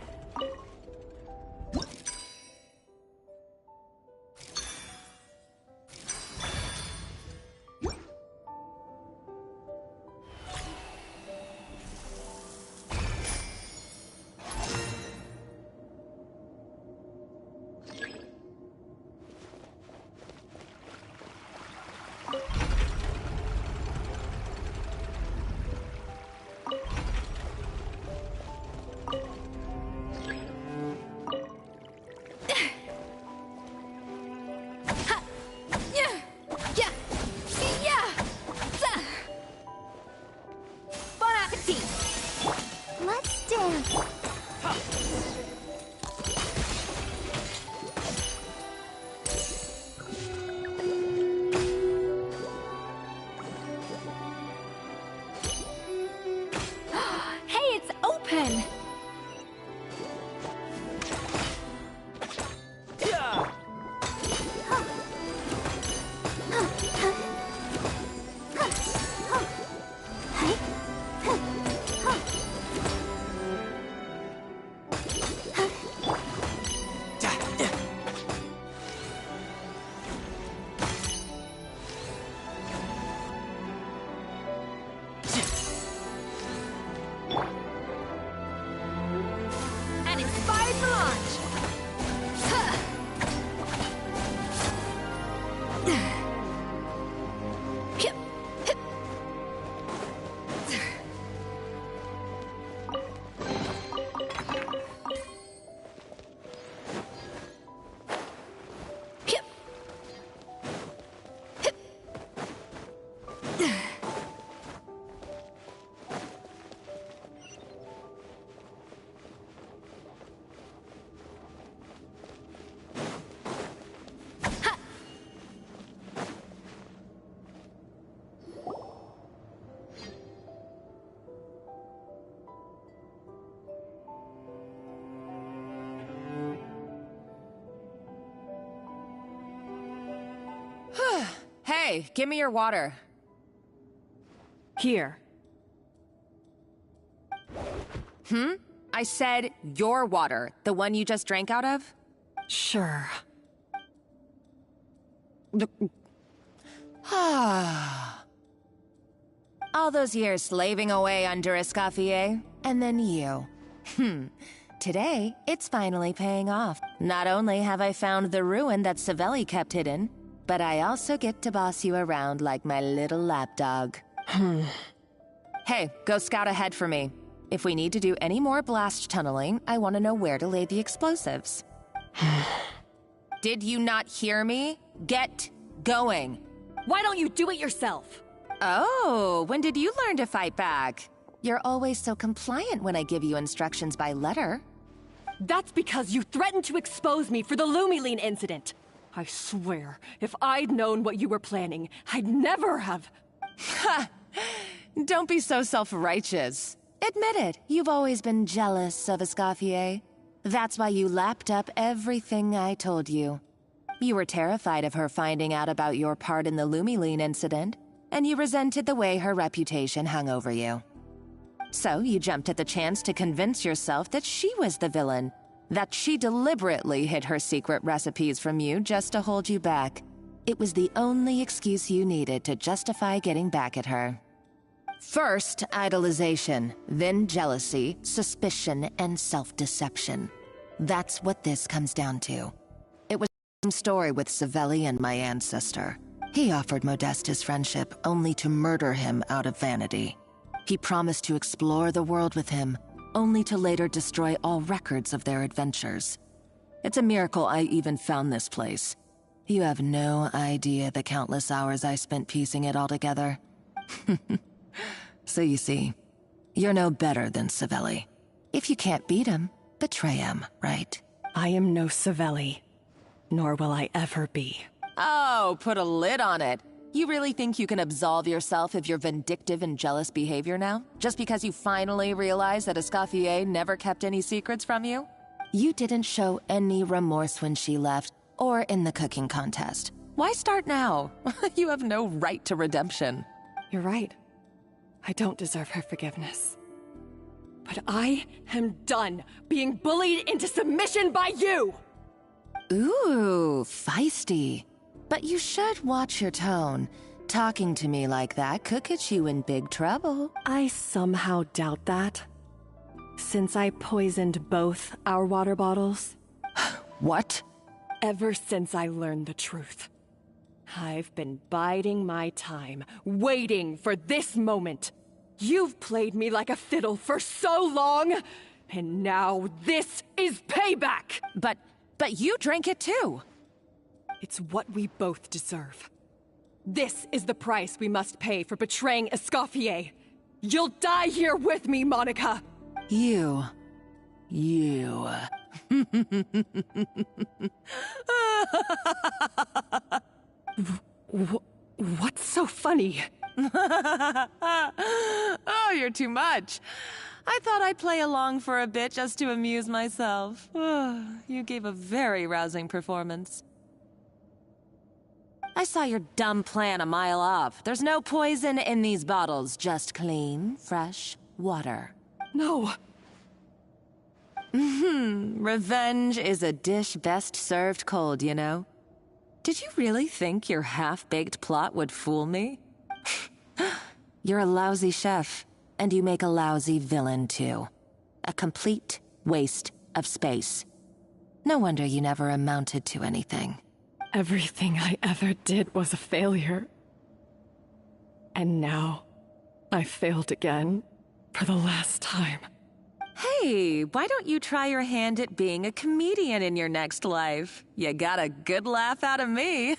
Hey, give me your water. Here. I said your water, the one you just drank out of? Sure. All those years slaving away under Escoffier, and then you. Today, it's finally paying off. Not only have I found the ruin that Savelli kept hidden, but I also get to boss you around like my little lapdog. Hey, go scout ahead for me. If we need to do any more blast tunneling, I want to know where to lay the explosives. Did you not hear me? Get going. Why don't you do it yourself? Oh, when did you learn to fight back? You're always so compliant when I give you instructions by letter. That's because you threatened to expose me for the Lumiline incident. I swear, if I'd known what you were planning, I'd never have... Ha! Don't be so self-righteous. Admit it, you've always been jealous of Escoffier. That's why you lapped up everything I told you. You were terrified of her finding out about your part in the Lumiline incident, and you resented the way her reputation hung over you. So you jumped at the chance to convince yourself that she was the villain, that she deliberately hid her secret recipes from you just to hold you back. It was the only excuse you needed to justify getting back at her. First, idolization, then jealousy, suspicion, and self-deception. That's what this comes down to. It was the same story with Savelli and my ancestor. He offered Modestus friendship only to murder him out of vanity. He promised to explore the world with him, only to later destroy all records of their adventures. It's a miracle I even found this place. You have no idea the countless hours I spent piecing it all together. So you see, you're no better than Savelli. If you can't beat him, betray him, right? I am no Savelli, nor will I ever be. Oh, put a lid on it. You really think you can absolve yourself of your vindictive and jealous behavior now? Just because you finally realized that Escoffier never kept any secrets from you? You didn't show any remorse when she left, or in the cooking contest. Why start now? You have no right to redemption. You're right. I don't deserve her forgiveness. But I am done being bullied into submission by you! Ooh, feisty. But you should watch your tone. Talking to me like that could get you in big trouble. I somehow doubt that. Since I poisoned both our water bottles. What? Ever since I learned the truth. I've been biding my time, waiting for this moment. You've played me like a fiddle for so long, and now this is payback! But you drank it too. It's what we both deserve. This is the price we must pay for betraying Escoffier. You'll die here with me, Monica! You. What's so funny? Oh, you're too much. I thought I'd play along for a bit just to amuse myself. You gave a very rousing performance. I saw your dumb plan a mile off. There's no poison in these bottles, just clean, fresh water. No. Revenge is a dish best served cold, you know? Did you really think your half-baked plot would fool me? You're a lousy chef, and you make a lousy villain, too. A complete waste of space. No wonder you never amounted to anything. Everything I ever did was a failure. And now, I failed again, for the last time. Hey, why don't you try your hand at being a comedian in your next life? You got a good laugh out of me.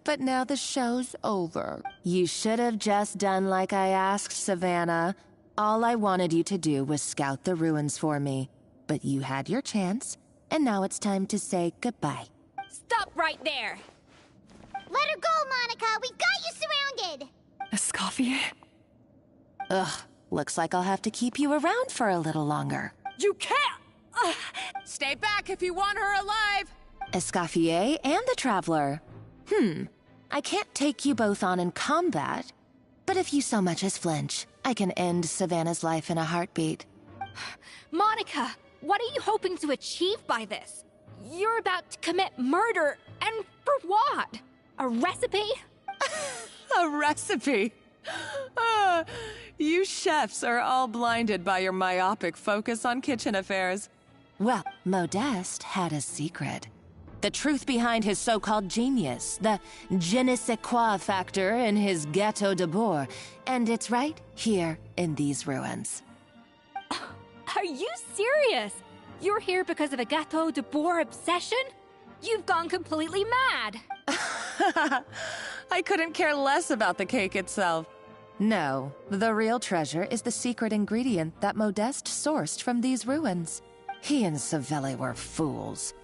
But now the show's over. You should have just done like I asked, Savannah. All I wanted you to do was scout the ruins for me. But you had your chance, and now it's time to say goodbye. Stop right there! Let her go, Monica! We've got you surrounded! Escoffier? Ugh, looks like I'll have to keep you around for a little longer. You can't! Stay back if you want her alive! Escoffier and the Traveler. I can't take you both on in combat, but if you so much as flinch, I can end Savannah's life in a heartbeat. Monica, what are you hoping to achieve by this? You're about to commit murder, and for what? A recipe? A recipe? You chefs are all blinded by your myopic focus on kitchen affairs. Well, Modeste had a secret. The truth behind his so-called genius, the je ne sais quoi factor in his Gâteau de Bourg, and it's right here in these ruins. Are you serious? You're here because of a Gâteau de Bourg obsession? You've gone completely mad! I couldn't care less about the cake itself. No, the real treasure is the secret ingredient that Modeste sourced from these ruins. He and Savelli were fools.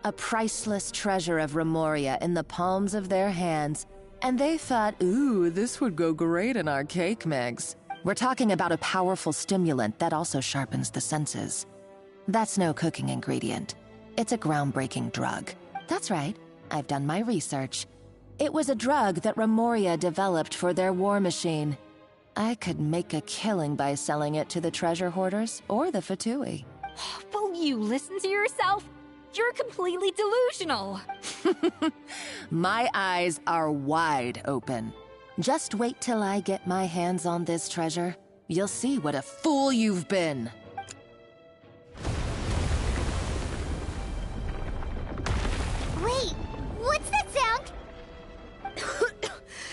A priceless treasure of Remoria in the palms of their hands, and they thought, ooh, this would go great in our cake mix. We're talking about a powerful stimulant that also sharpens the senses. That's no cooking ingredient. It's a groundbreaking drug. That's right, I've done my research. It was a drug that Remoria developed for their war machine. I could make a killing by selling it to the treasure hoarders or the Fatui. Will you listen to yourself? You're completely delusional. My eyes are wide open. Just wait till I get my hands on this treasure. You'll see what a fool you've been. Wait, what's that sound?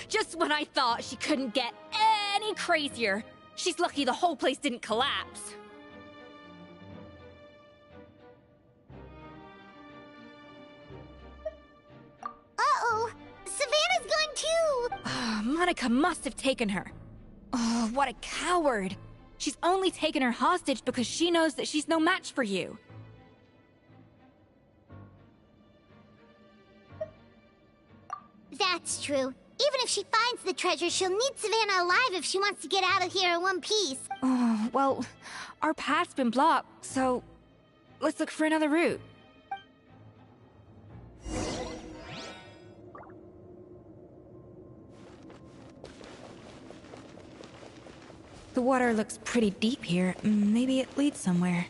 Just when I thought she couldn't get any crazier. She's lucky the whole place didn't collapse. Uh-oh, Savannah's gone too! Monica must have taken her. Oh, what a coward. She's only taken her hostage because she knows that she's no match for you. That's true. Even if she finds the treasure, she'll need Savannah alive if she wants to get out of here in one piece. Oh, well, our path's been blocked, so let's look for another route. The water looks pretty deep here. Maybe it leads somewhere.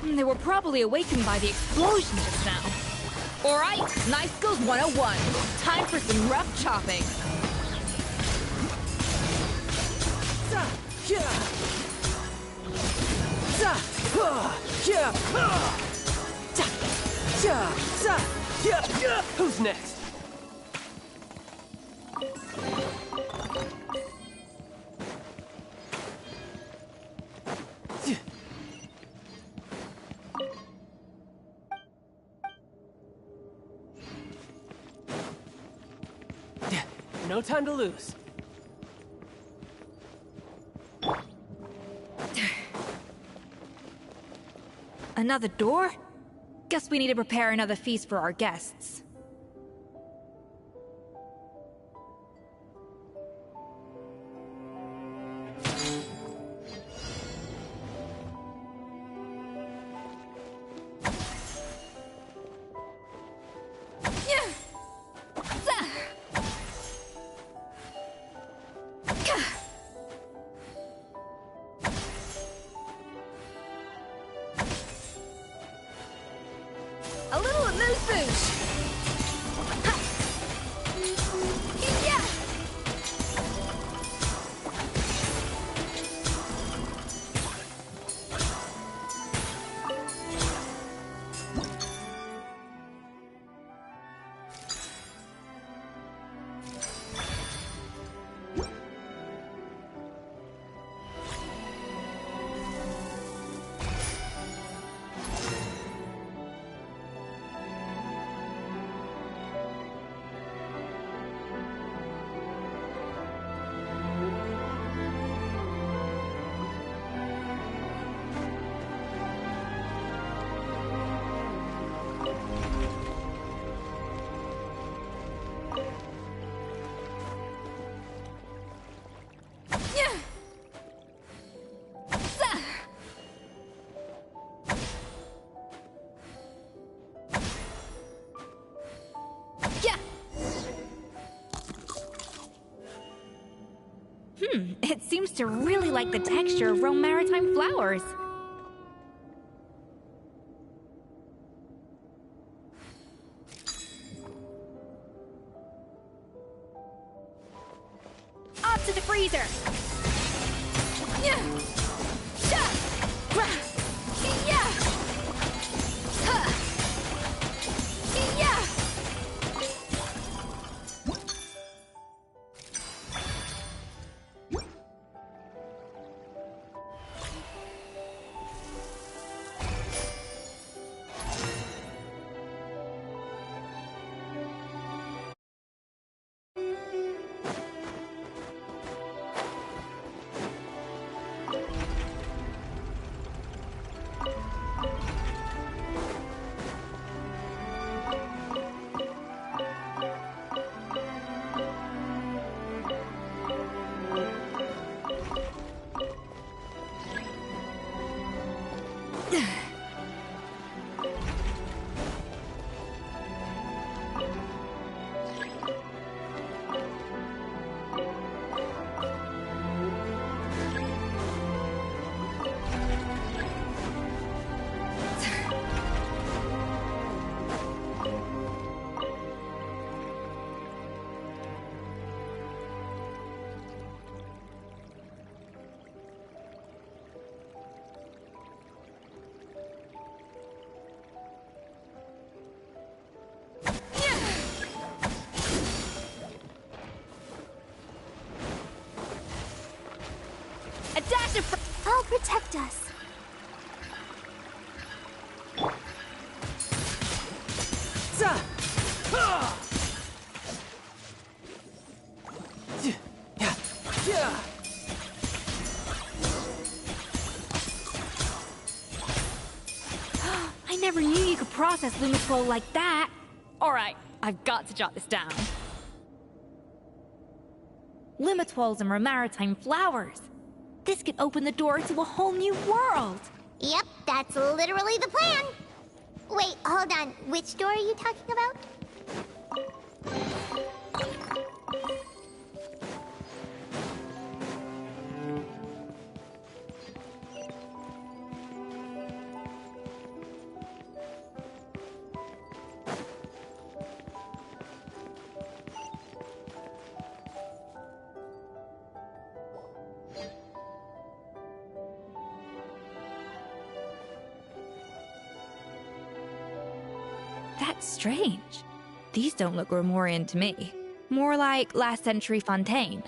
They were probably awakened by the explosion just now. Alright, Knife Skills 101. Time for some rough chopping. Who's next? No time to lose. Another door? Guess we need to prepare another feast for our guests. It seems to really like the texture of Rome Maritime flowers. Up to the freezer! I'll protect us. I never knew you could process Lumitwol like that. Alright, I've got to jot this down. Lumitwols and Maritime flowers. This could open the door to a whole new world. Yep, that's literally the plan. Wait, hold on. Which door are you talking about? That's strange. These don't look Grimoirian to me. More like last century Fontaine.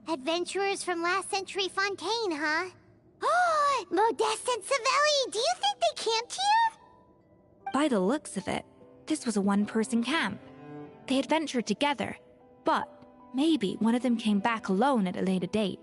Adventurers from last century Fontaine, huh? Oh, Modeste and Savelli, do you think they camped here? By the looks of it, this was a one-person camp. They adventured together, but maybe one of them came back alone at a later date.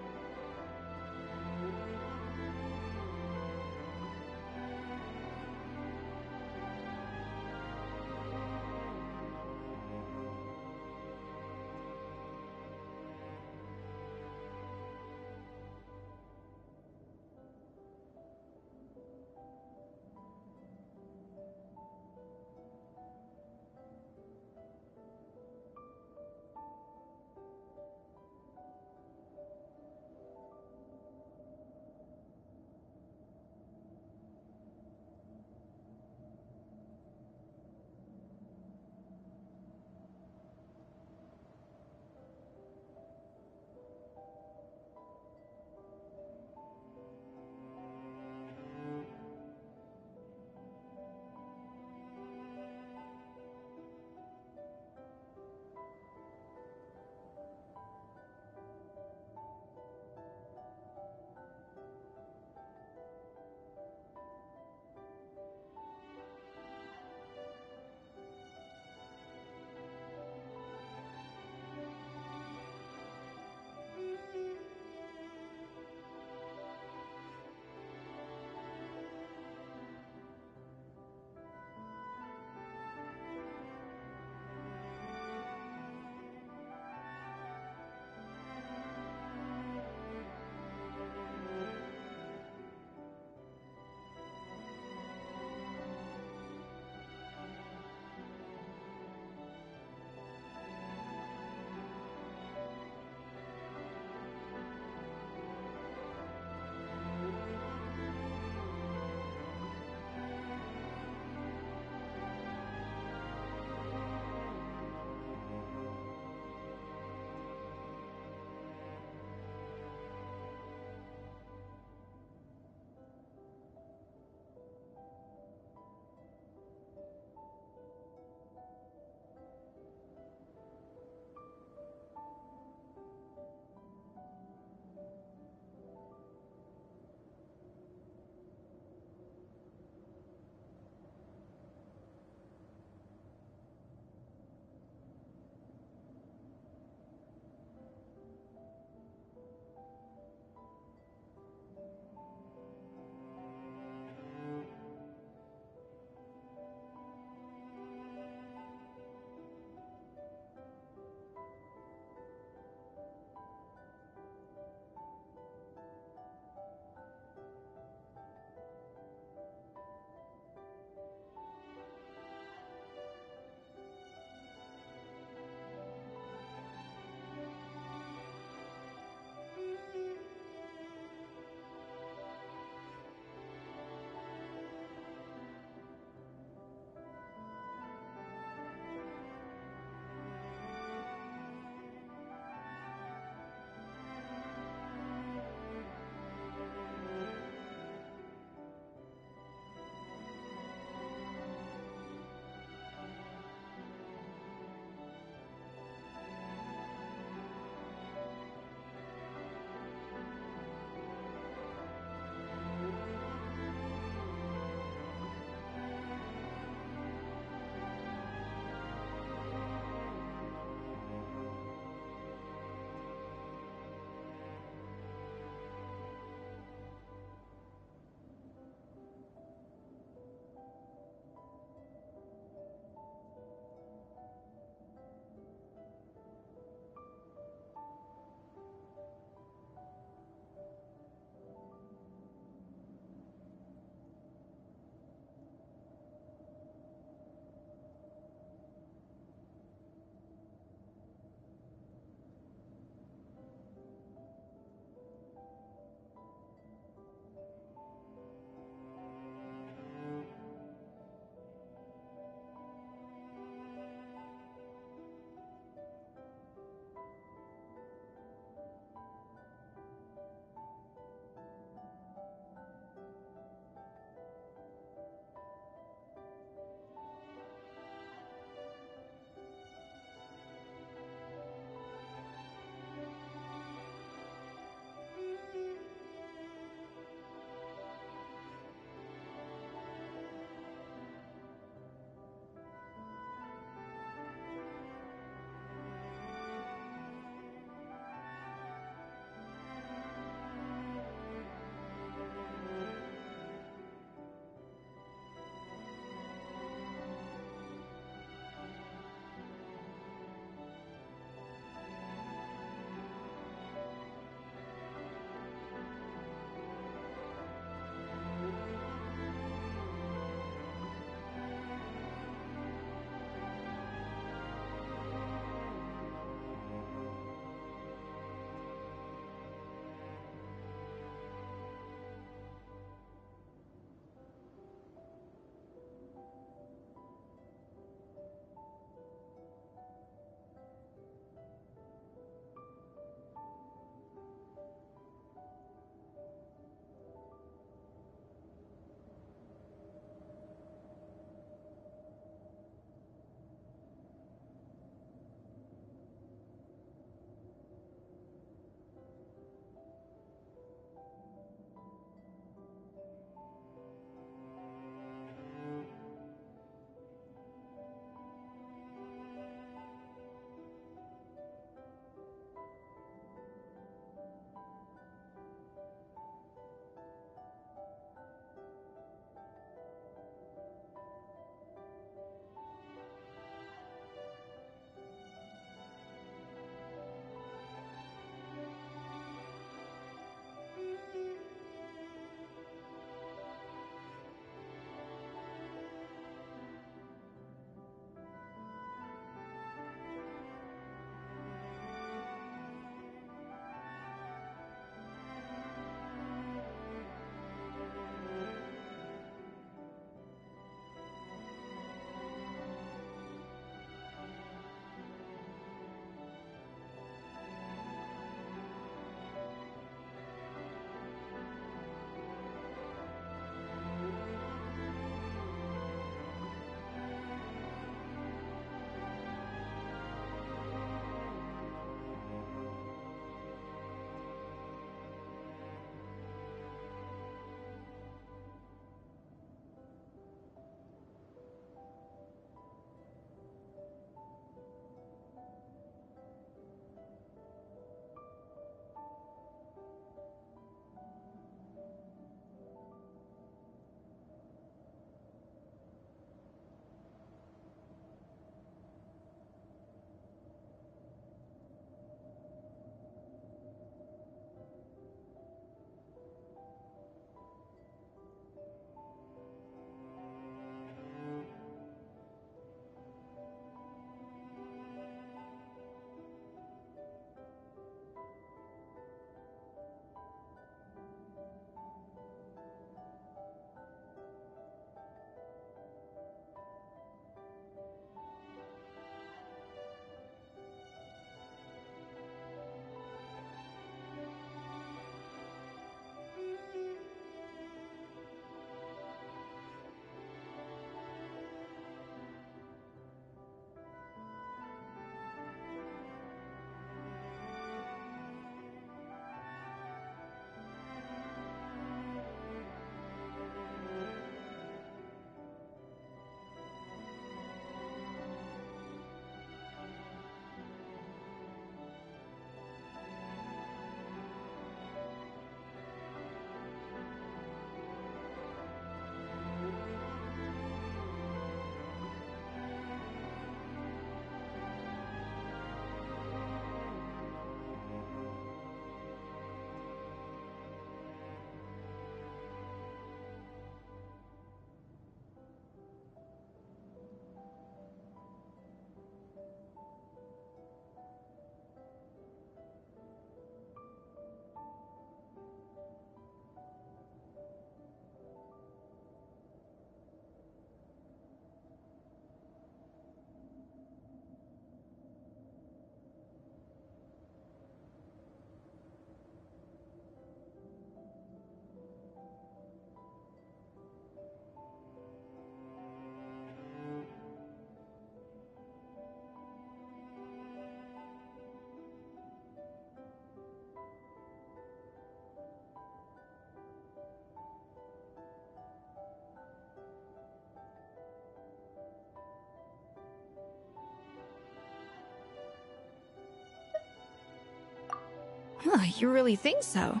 You really think so?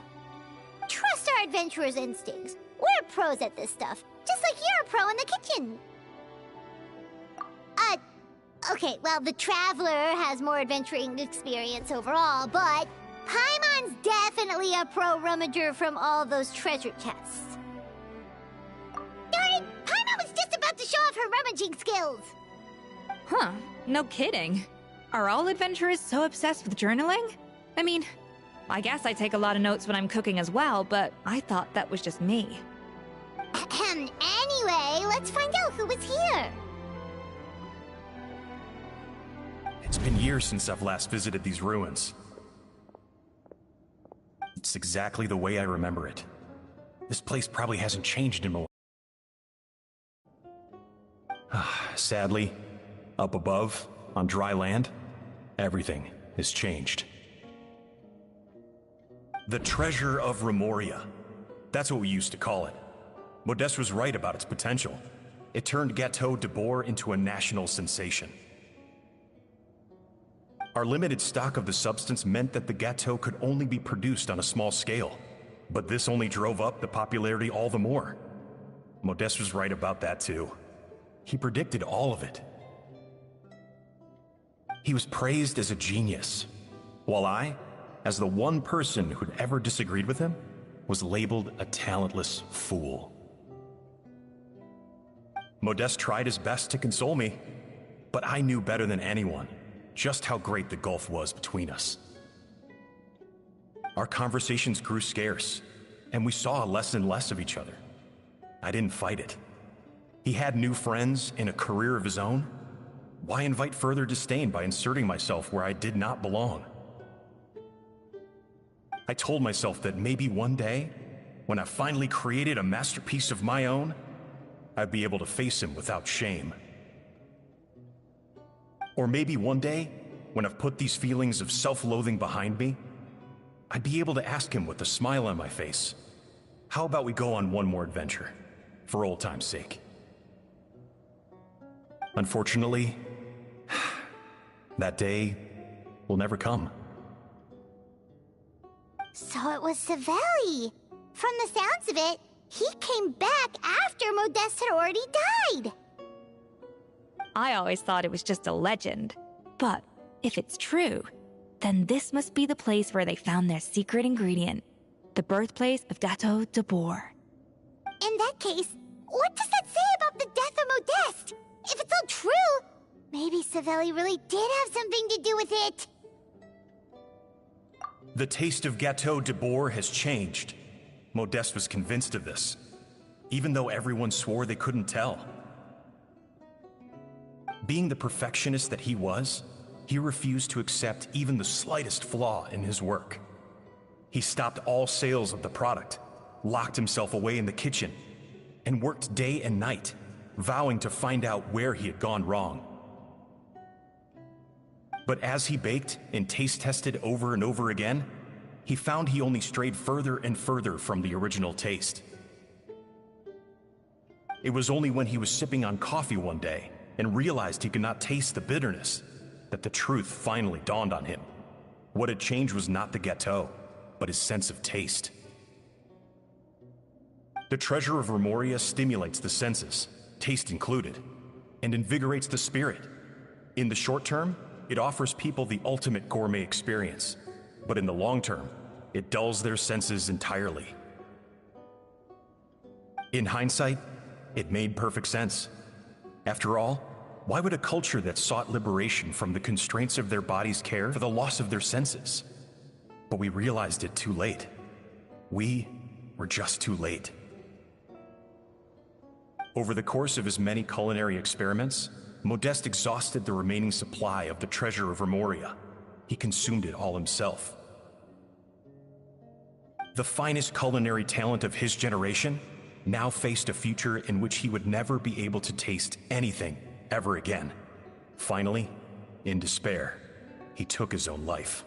Trust our adventurer's instincts. We're pros at this stuff, just like you're a pro in the kitchen. Okay, well, the Traveler has more adventuring experience overall, but Paimon's definitely a pro rummager from all those treasure chests. Darn it! Paimon was just about to show off her rummaging skills! Huh, no kidding. Are all adventurers so obsessed with journaling? I mean, I guess I take a lot of notes when I'm cooking as well, but I thought that was just me. Anyway, let's find out who was here. It's been years since I've last visited these ruins. It's exactly the way I remember it. This place probably hasn't changed in a while. Sadly, up above, on dry land, everything has changed. The Treasure of Remoria. That's what we used to call it. Modeste was right about its potential. It turned Gâteau de Bourg into a national sensation. Our limited stock of the substance meant that the gâteau could only be produced on a small scale, but this only drove up the popularity all the more. Modeste was right about that too. He predicted all of it. He was praised as a genius, while I, as the one person who'd ever disagreed with him, was labeled a talentless fool. Modeste tried his best to console me, but I knew better than anyone just how great the gulf was between us. Our conversations grew scarce, and we saw less and less of each other. I didn't fight it. He had new friends and a career of his own. Why invite further disdain by inserting myself where I did not belong? I told myself that maybe one day, when I finally created a masterpiece of my own, I'd be able to face him without shame. Or maybe one day, when I've put these feelings of self-loathing behind me, I'd be able to ask him with a smile on my face, how about we go on one more adventure, for old time's sake? Unfortunately, that day will never come. So it was Savelli. From the sounds of it, he came back after Modeste had already died. I always thought it was just a legend. But if it's true, then this must be the place where they found their secret ingredient, the birthplace of Gâteau de Bourg. In that case, what does that say about the death of Modeste? If it's all true, maybe Savelli really did have something to do with it. The taste of Gâteau de Bourg has changed. Modeste was convinced of this, even though everyone swore they couldn't tell. Being the perfectionist that he was, he refused to accept even the slightest flaw in his work. He stopped all sales of the product, locked himself away in the kitchen, and worked day and night, vowing to find out where he had gone wrong. But as he baked and taste tested over and over again, he found he only strayed further and further from the original taste. It was only when he was sipping on coffee one day and realized he could not taste the bitterness that the truth finally dawned on him. What had changed was not the gâteau, but his sense of taste. The Treasure of Remoria stimulates the senses, taste included, and invigorates the spirit. In the short term, it offers people the ultimate gourmet experience, but in the long term, it dulls their senses entirely. In hindsight, it made perfect sense. After all, why would a culture that sought liberation from the constraints of their bodies care for the loss of their senses? But we realized it too late. We were just too late. Over the course of his many culinary experiments, Modeste exhausted the remaining supply of the Treasure of Remoria. He consumed it all himself. The finest culinary talent of his generation now faced a future in which he would never be able to taste anything ever again. Finally, in despair, he took his own life.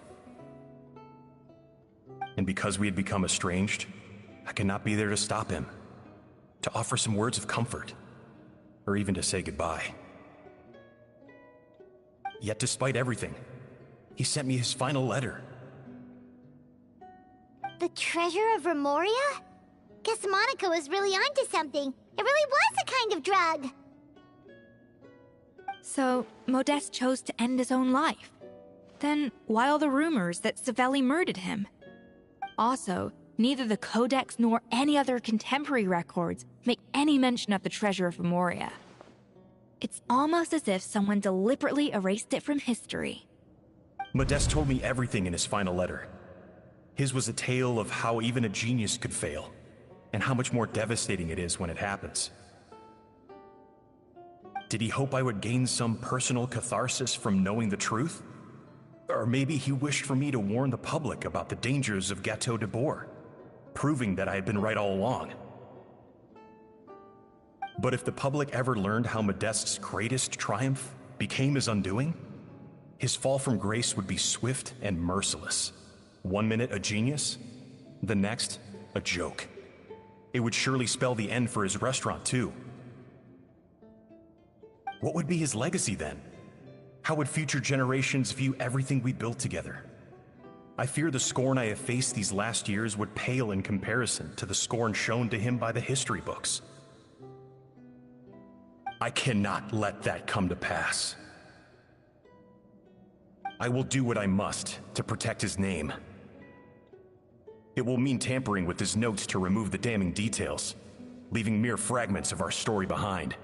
And because we had become estranged, I could not be there to stop him, to offer some words of comfort, or even to say goodbye. Yet despite everything, he sent me his final letter. The treasure of Remoria? Guess Monica was really onto something. It really was a kind of drug. So, Modeste chose to end his own life. Then, why all the rumors that Savelli murdered him? Also, neither the Codex nor any other contemporary records make any mention of the treasure of Remoria. It's almost as if someone deliberately erased it from history. Modeste told me everything in his final letter. His was a tale of how even a genius could fail, and how much more devastating it is when it happens. Did he hope I would gain some personal catharsis from knowing the truth? Or maybe he wished for me to warn the public about the dangers of Gateau de Bourg, proving that I had been right all along. But if the public ever learned how Modeste's greatest triumph became his undoing, his fall from grace would be swift and merciless. 1 minute a genius, the next a joke. It would surely spell the end for his restaurant too. What would be his legacy then? How would future generations view everything we built together? I fear the scorn I have faced these last years would pale in comparison to the scorn shown to him by the history books. I cannot let that come to pass. I will do what I must to protect his name. It will mean tampering with his notes to remove the damning details, leaving mere fragments of our story behind.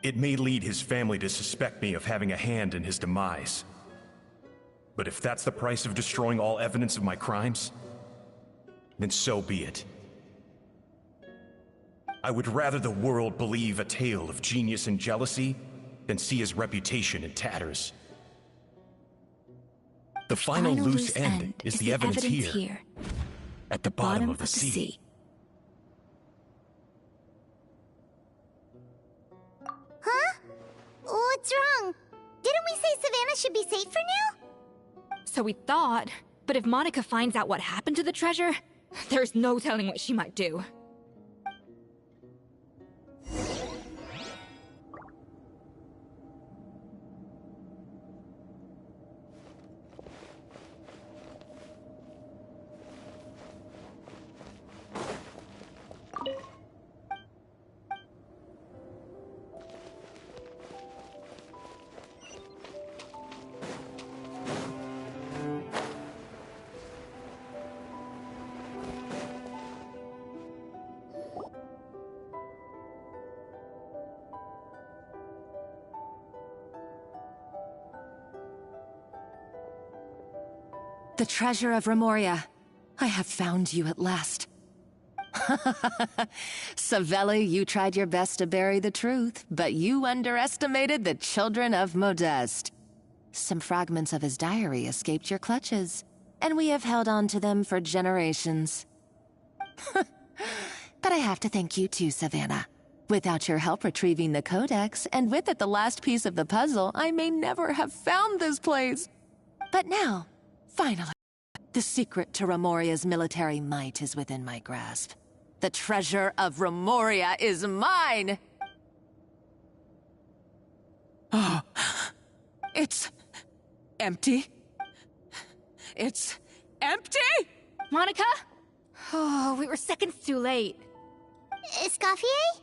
It may lead his family to suspect me of having a hand in his demise. But if that's the price of destroying all evidence of my crimes, then so be it. I would rather the world believe a tale of genius and jealousy than see his reputation in tatters. The final loose end is the evidence here, at the bottom of the sea. Huh? What's wrong? Didn't we say Savannah should be safe for now? So we thought, but if Monica finds out what happened to the treasure, there's no telling what she might do. The treasure of Remoria. I have found you at last. Savelli, you tried your best to bury the truth, but you underestimated the children of Modeste. Some fragments of his diary escaped your clutches, and we have held on to them for generations. But I have to thank you too, Savannah. Without your help retrieving the Codex, and with it the last piece of the puzzle, I may never have found this place. But now, finally, the secret to Remoria's military might is within my grasp. The treasure of Remoria is mine! Oh, it's empty. It's empty? Monica? Oh, we were seconds too late. Escoffier?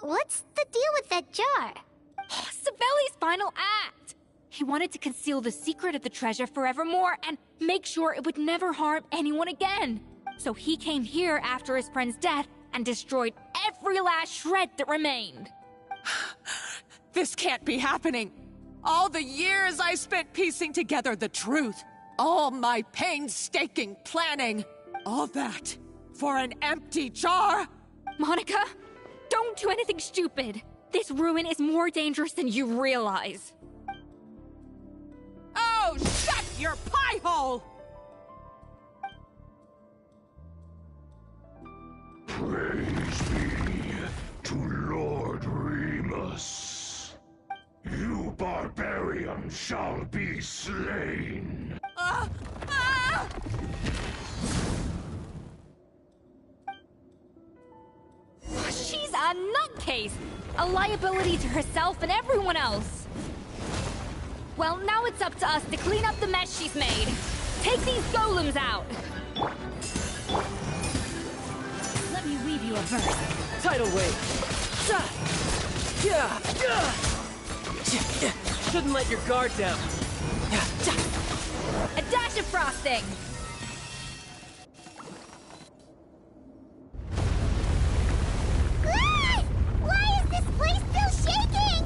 What's the deal with that jar? Savelli's final act! He wanted to conceal the secret of the treasure forevermore and make sure it would never harm anyone again. So he came here after his friend's death and destroyed every last shred that remained. This can't be happening. All the years I spent piecing together the truth, all my painstaking planning, all that for an empty jar? Monica, don't do anything stupid. This ruin is more dangerous than you realize. Oh, shut your pie hole! Praise be to Lord Remus. You barbarian shall be slain. She's a nutcase! A liability to herself and everyone else! Well, now it's up to us to clean up the mess she's made. Take these golems out! Let me weave you a verse. Tidal wave. Shouldn't let your guard down. A dash of frosting! Why is this place still shaking?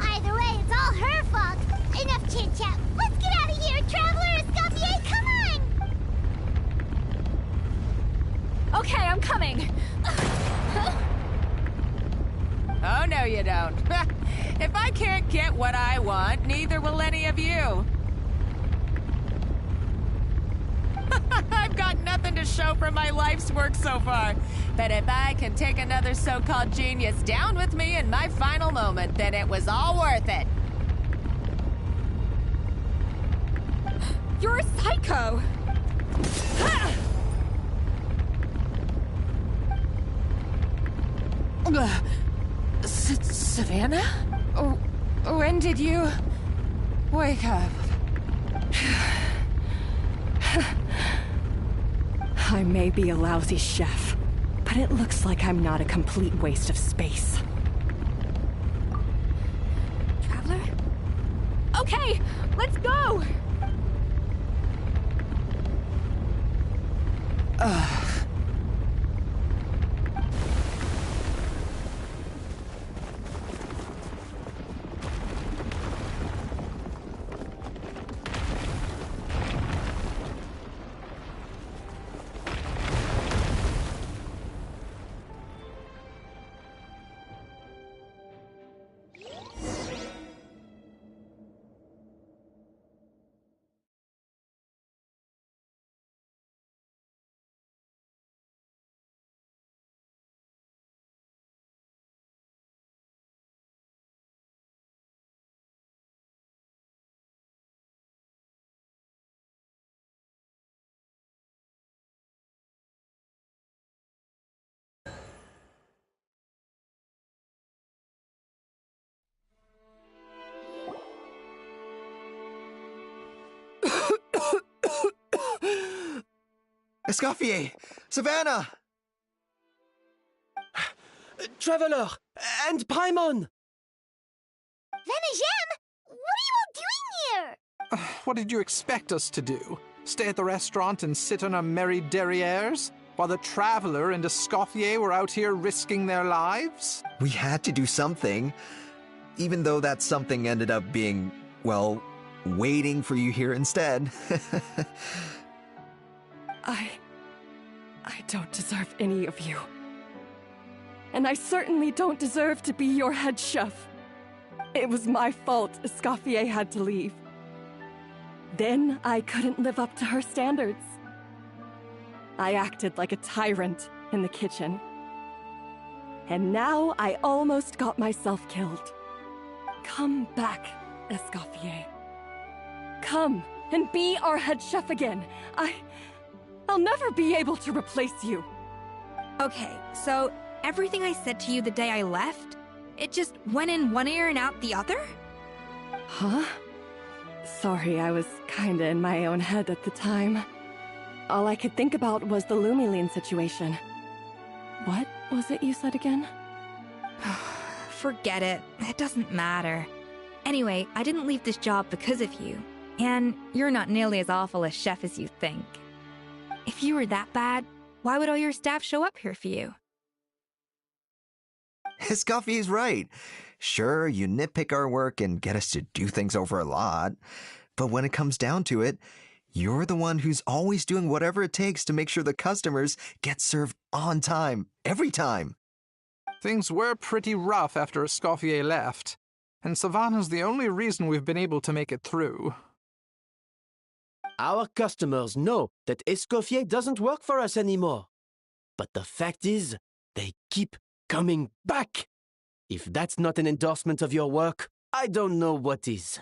Either way, it's all her fault. Enough chit-chat. Let's get out of here, Traveler Escoffier, come on! Okay, I'm coming. Oh, no you don't. If I can't get what I want, neither will any of you. I've got nothing to show for my life's work so far. But if I can take another so-called genius down with me in my final moment, then it was all worth it. You're a psycho! Savannah? When did you wake up? I may be a lousy chef, but it looks like I'm not a complete waste of space. Traveler? Okay, let's go! Escoffier! Savannah! Traveler! And Paimon! Venejem! What are you all doing here? What did you expect us to do? Stay at the restaurant and sit on our merry derrieres? While the Traveler and Escoffier were out here risking their lives? We had to do something. Even though that something ended up being, well, waiting for you here instead. I don't deserve any of you. And I certainly don't deserve to be your head chef. It was my fault Escoffier had to leave. Then I couldn't live up to her standards. I acted like a tyrant in the kitchen. And now I almost got myself killed. Come back, Escoffier. Come and be our head chef again. I'll never be able to replace you. Okay, so everything I said to you the day I left, it just went in one ear and out the other? Huh? Sorry, I was kinda in my own head at the time. All I could think about was the Lumiline situation. What was it you said again? Forget it. It doesn't matter. Anyway, I didn't leave this job because of you. And you're not nearly as awful a chef as you think. If you were that bad, why would all your staff show up here for you? Escoffier's right. Sure, you nitpick our work and get us to do things over a lot. But when it comes down to it, you're the one who's always doing whatever it takes to make sure the customers get served on time, every time. Things were pretty rough after Escoffier left, and Savannah's the only reason we've been able to make it through. Our customers know that Escoffier doesn't work for us anymore. But the fact is, they keep coming back. If that's not an endorsement of your work, I don't know what is.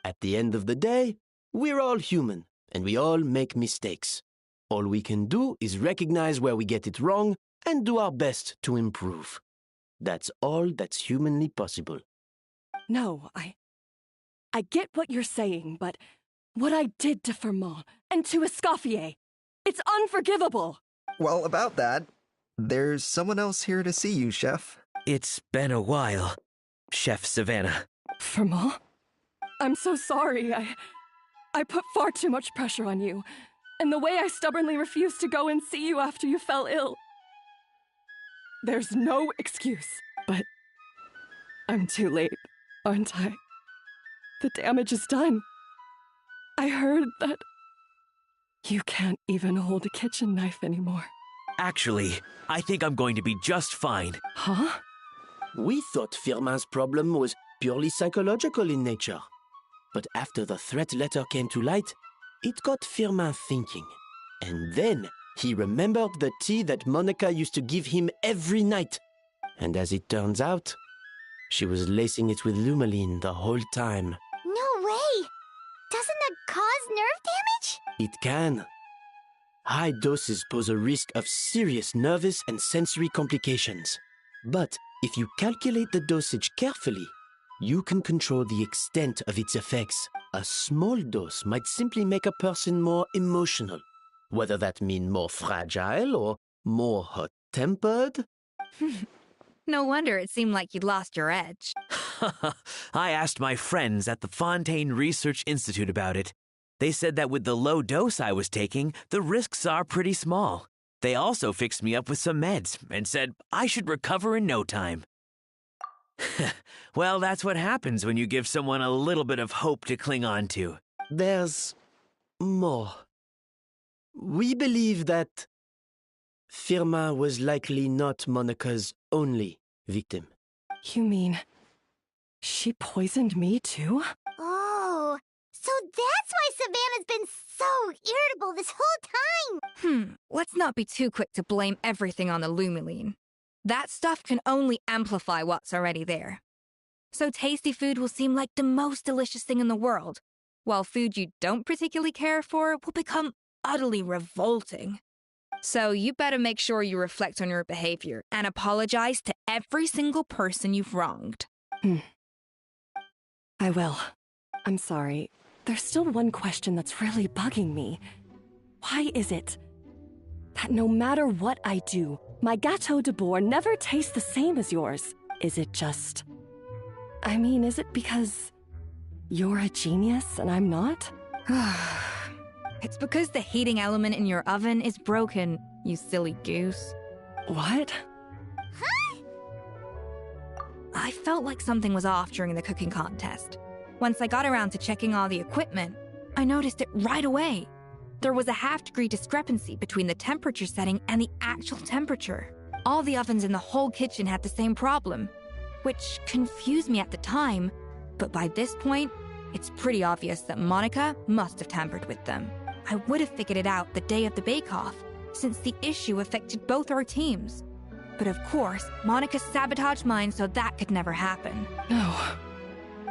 At the end of the day, we're all human, and we all make mistakes. All we can do is recognize where we get it wrong and do our best to improve. That's all that's humanly possible. No, I get what you're saying, but what I did to Firmin and to Escoffier, it's unforgivable! Well, about that, there's someone else here to see you, Chef. It's been a while, Chef Savannah. Firmin? I'm so sorry. I put far too much pressure on you, and the way I stubbornly refused to go and see you after you fell ill. There's no excuse, but I'm too late, aren't I? The damage is done. I heard that you can't even hold a kitchen knife anymore. Actually, I think I'm going to be just fine. Huh? We thought Firmin's problem was purely psychological in nature. But after the threat letter came to light, it got Firmin thinking. And then he remembered the tea that Monica used to give him every night. And as it turns out, she was lacing it with Lumaline the whole time. No way! Doesn't that cause nerve damage? It can. High doses pose a risk of serious nervous and sensory complications. But if you calculate the dosage carefully, you can control the extent of its effects. A small dose might simply make a person more emotional, whether that means more fragile or more hot-tempered. No wonder it seemed like you'd lost your edge. I asked my friends at the Fontaine Research Institute about it. They said that with the low dose I was taking, the risks are pretty small. They also fixed me up with some meds and said I should recover in no time. Well, that's what happens when you give someone a little bit of hope to cling on to. There's more. We believe that Firmin was likely not Monica's only victim. You mean she poisoned me too? Oh, so that's why Savannah's been so irritable this whole time! Let's not be too quick to blame everything on the Lumaline. That stuff can only amplify what's already there. So tasty food will seem like the most delicious thing in the world, while food you don't particularly care for will become utterly revolting. So you better make sure you reflect on your behavior and apologize to every single person you've wronged. I will. I'm sorry. There's still one question that's really bugging me. Why is it that no matter what I do, my Gâteau de Bourg never tastes the same as yours? Is it just... I mean, is it because you're a genius and I'm not? It's because the heating element in your oven is broken, you silly goose. What? Huh? I felt like something was off during the cooking contest. Once I got around to checking all the equipment, I noticed it right away. There was a half-degree discrepancy between the temperature setting and the actual temperature. All the ovens in the whole kitchen had the same problem, which confused me at the time, but by this point, it's pretty obvious that Monica must have tampered with them. I would have figured it out the day of the bake-off, since the issue affected both our teams. But of course, Monica sabotaged mine so that could never happen. No.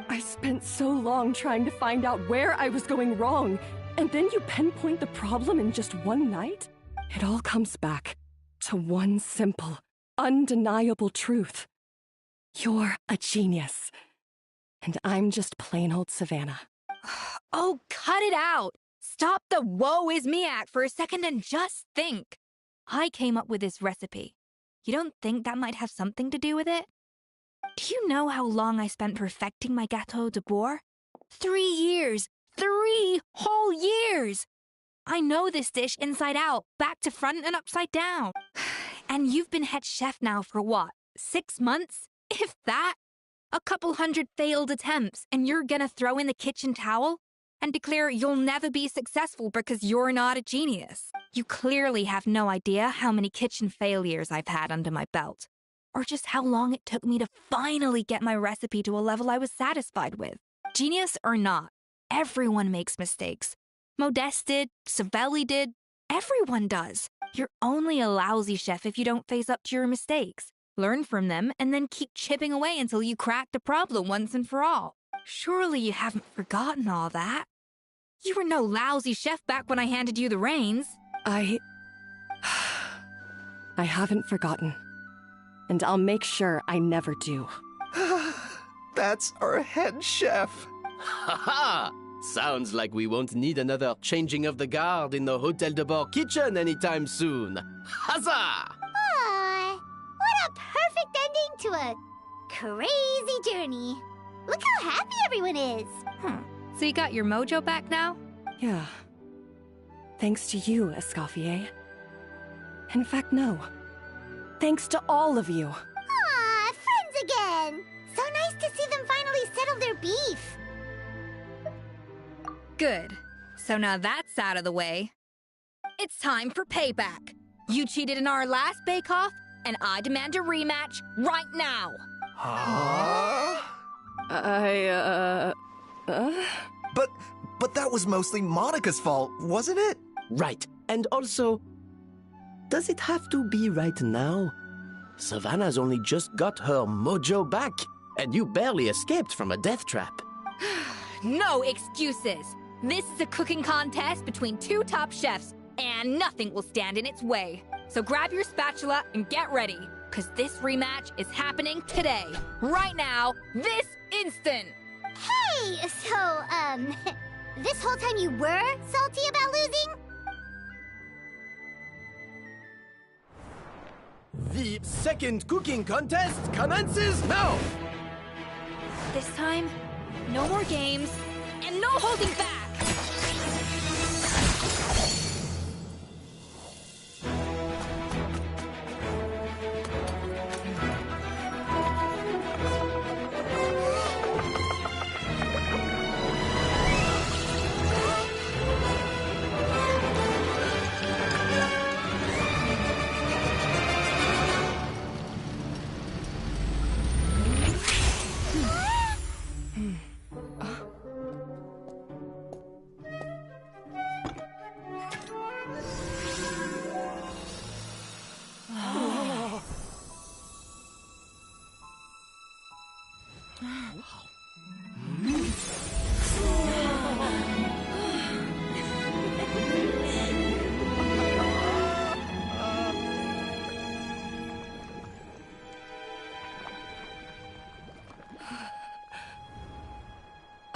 I spent so long trying to find out where I was going wrong, and then you pinpoint the problem in just one night? It all comes back to one simple, undeniable truth. You're a genius, and I'm just plain old Savannah. Oh, cut it out! Stop the woe is me act for a second and just think. I came up with this recipe. You don't think that might have something to do with it? Do you know how long I spent perfecting my Gâteau de Bourg? 3 years! 3 whole years! I know this dish inside out, back to front and upside down. And you've been head chef now for what, 6 months? If that? A couple hundred failed attempts, and you're gonna throw in the kitchen towel? And declare you'll never be successful because you're not a genius. You clearly have no idea how many kitchen failures I've had under my belt, or just how long it took me to finally get my recipe to a level I was satisfied with. Genius or not, everyone makes mistakes. Modeste did, Savelli did, everyone does. You're only a lousy chef if you don't face up to your mistakes, learn from them, and then keep chipping away until you crack the problem once and for all. Surely you haven't forgotten all that. You were no lousy chef back when I handed you the reins. I haven't forgotten. and I'll make sure I never do. That's our head chef. Ha-ha! Sounds like we won't need another changing of the guard in the Hôtel de Bord kitchen anytime soon. Huzzah! Aw, what a perfect ending to a crazy journey. Look how happy everyone is. So you got your mojo back now? Yeah. Thanks to you, Escoffier. In fact, no. Thanks to all of you. Aw, friends again. So nice to see them finally settle their beef. Good. So now that's out of the way. It's time for payback. You cheated in our last bake-off, and I demand a rematch right now. But that was mostly Monica's fault, wasn't it? Right. And also, does it have to be right now? Savannah's only just got her mojo back, and you barely escaped from a death trap. No excuses. This is a cooking contest between two top chefs, and nothing will stand in its way. So grab your spatula and get ready, because this rematch is happening today. Right now, this instant. Hey, so, this whole time you were salty about losing? The second cooking contest commences now! This time, no more games, and no holding back!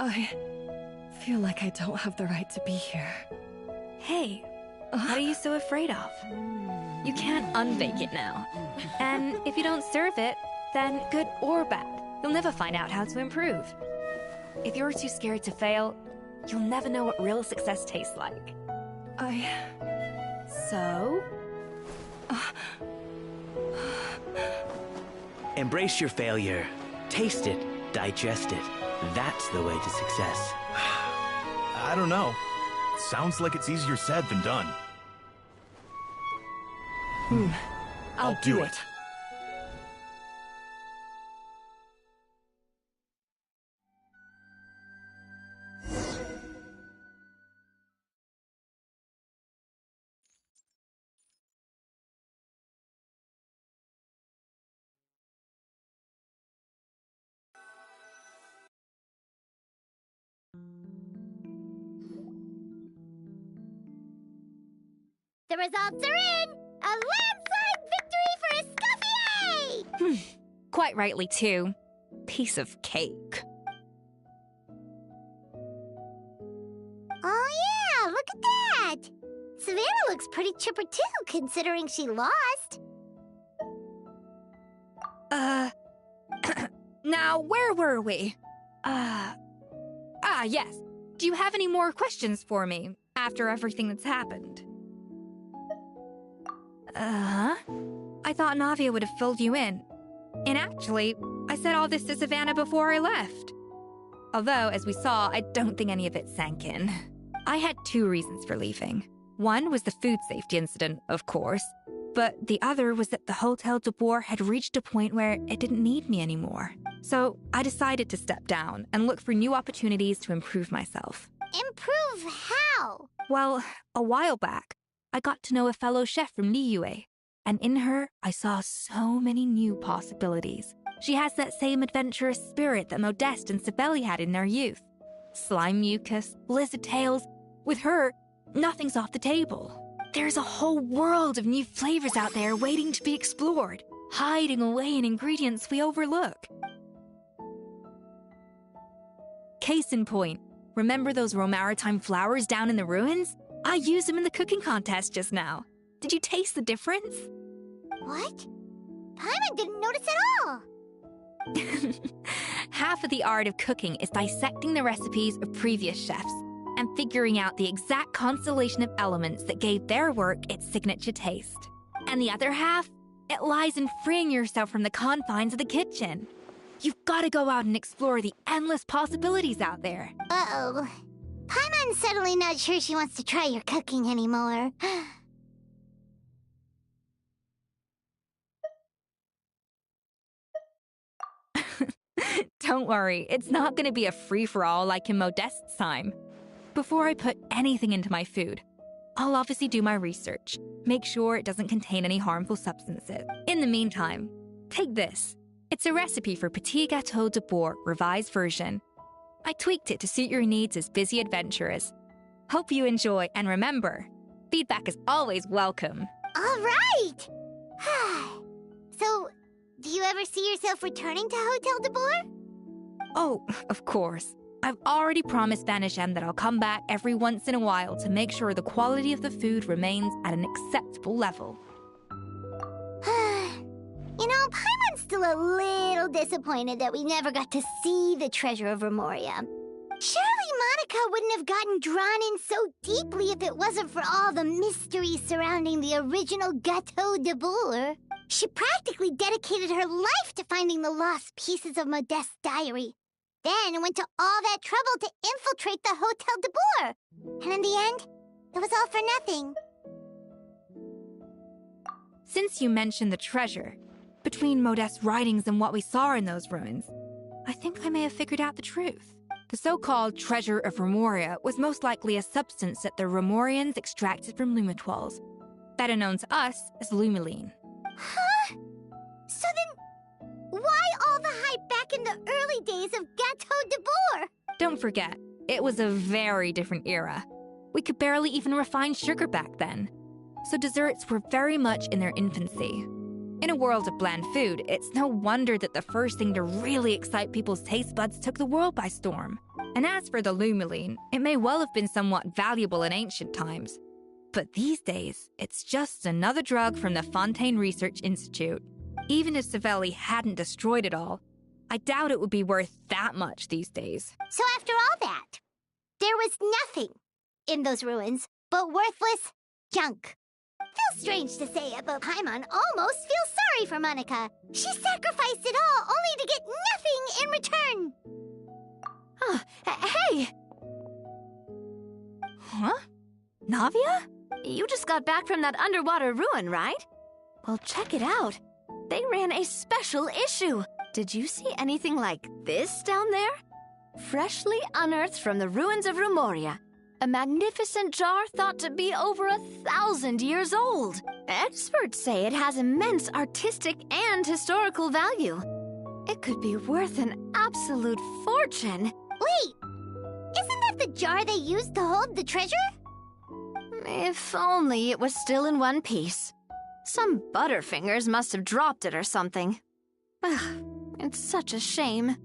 I feel like I don't have the right to be here. Hey, what are you so afraid of? You can't unbake it now. And if you don't serve it, then good or bad, you'll never find out how to improve. If you're too scared to fail, you'll never know what real success tastes like. So? Embrace your failure. Taste it. Digest it. That's the way to success. I don't know. Sounds like it's easier said than done. I'll do it. The results are in! A landslide victory for Escoffier! Quite rightly, too. Piece of cake. Oh yeah, look at that! Savannah looks pretty chipper too, considering she lost. Now, where were we? Yes. Do you have any more questions for me after everything that's happened? I thought Navia would have filled you in. And actually, I said all this to Savannah before I left. Although, as we saw, I don't think any of it sank in. I had two reasons for leaving. One was the food safety incident, of course, but the other was that the Hôtel de Bord had reached a point where it didn't need me anymore. So I decided to step down and look for new opportunities to improve myself. Improve how? Well, a while back, I got to know a fellow chef from Liyue, and in her, I saw so many new possibilities. She has that same adventurous spirit that Modeste and Sibeli had in their youth. Slime mucus, lizard tails. With her, nothing's off the table. There's a whole world of new flavors out there waiting to be explored. hiding away in ingredients we overlook. Case in point, remember those Romaritime flowers down in the ruins? I used them in the cooking contest just now. Did you taste the difference? What? Paimon didn't notice at all! Half of the art of cooking is dissecting the recipes of previous chefs and figuring out the exact constellation of elements that gave their work its signature taste. And the other half, it lies in freeing yourself from the confines of the kitchen. You've got to go out and explore the endless possibilities out there. Uh-oh. Paimon's suddenly not sure she wants to try your cooking anymore. Don't worry, it's not going to be a free-for-all like in Modeste's time. Before I put anything into my food, I'll obviously do my research, make sure it doesn't contain any harmful substances. In the meantime, take this. It's a recipe for Petit Gâteau de Bourg revised version. I tweaked it to suit your needs as busy adventurers. Hope you enjoy, and remember, feedback is always welcome. All right! So, do you ever see yourself returning to Hotel de Bourg? Oh, of course. I've already promised Vanishem that I'll come back every once in a while to make sure the quality of the food remains at an acceptable level. You know, Paimon's still a little disappointed that we never got to see the treasure of Remoria. Surely Monica wouldn't have gotten drawn in so deeply if it wasn't for all the mystery surrounding the original Gâteau de Bourg. She practically dedicated her life to finding the lost pieces of Modeste's diary. Then went to all that trouble to infiltrate the Hotel de Bourg. And in the end, it was all for nothing. Since you mentioned the treasure, between Modeste's writings and what we saw in those ruins, I think I may have figured out the truth. The so-called Treasure of Remoria was most likely a substance that the Remorians extracted from Lumitoiles, better known to us as Lumiline. Huh? So then, why all the hype back in the early days of Gâteau de Bourg? Don't forget, it was a very different era. We could barely even refine sugar back then, so desserts were very much in their infancy. In a world of bland food, it's no wonder that the first thing to really excite people's taste buds took the world by storm. And as for the Lumiline, it may well have been somewhat valuable in ancient times. But these days, it's just another drug from the Fontaine Research Institute. Even if Savelli hadn't destroyed it all, I doubt it would be worth that much these days. So after all that, there was nothing in those ruins but worthless junk. Feels strange to say it, but Paimon almost feels sorry for Monica. She sacrificed it all only to get nothing in return. Hey! Huh? Navia? You just got back from that underwater ruin, right? Well, check it out. They ran a special issue. Did you see anything like this down there? Freshly unearthed from the ruins of Remoria. A magnificent jar thought to be over 1,000 years old. Experts say it has immense artistic and historical value. It could be worth an absolute fortune. Wait, isn't that the jar they used to hold the treasure? If only it was still in one piece. Some butterfingers must have dropped it or something. It's such a shame.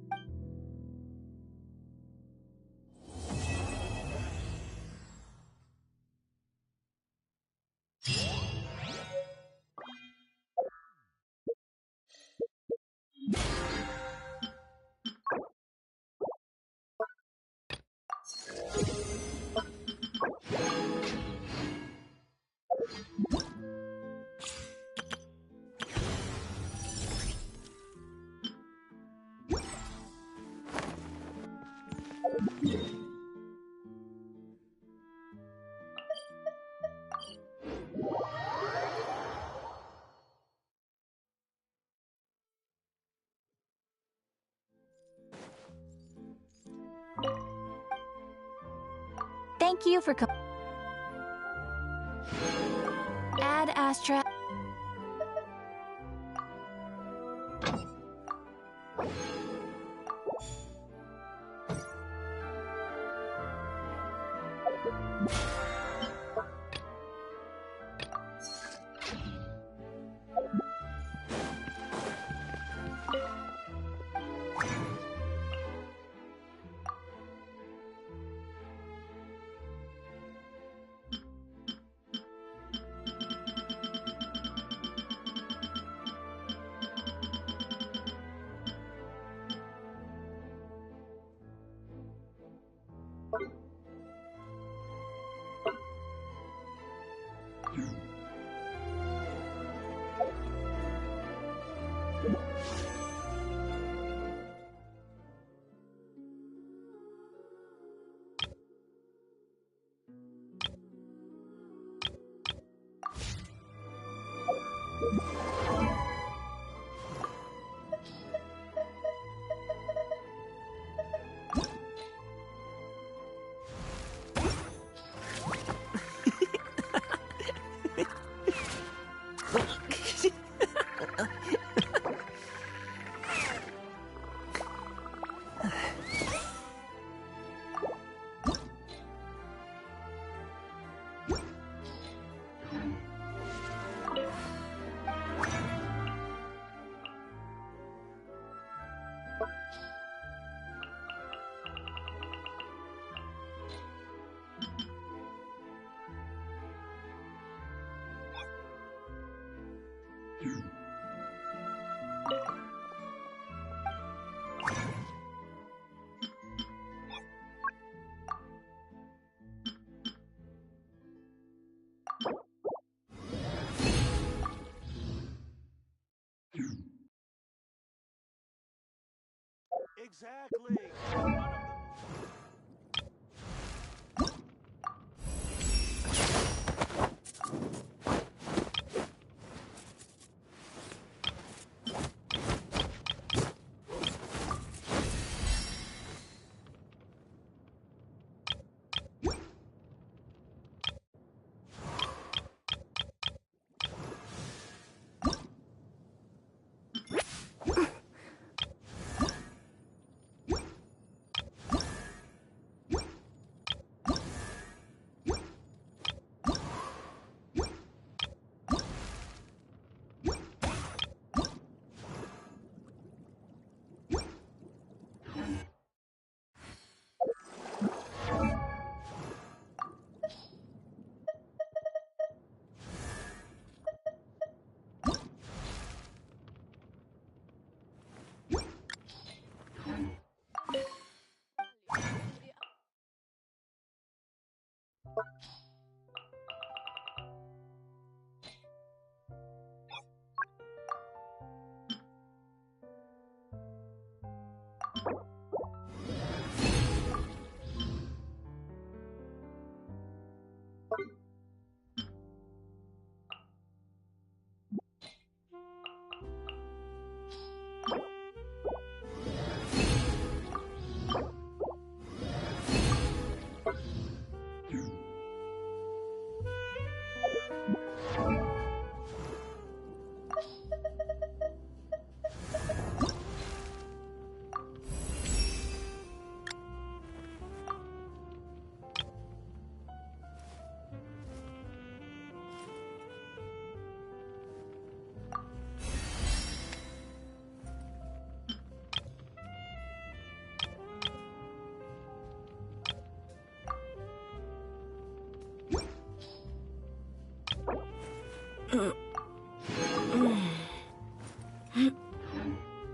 Thank you for Ad Astra. Exactly.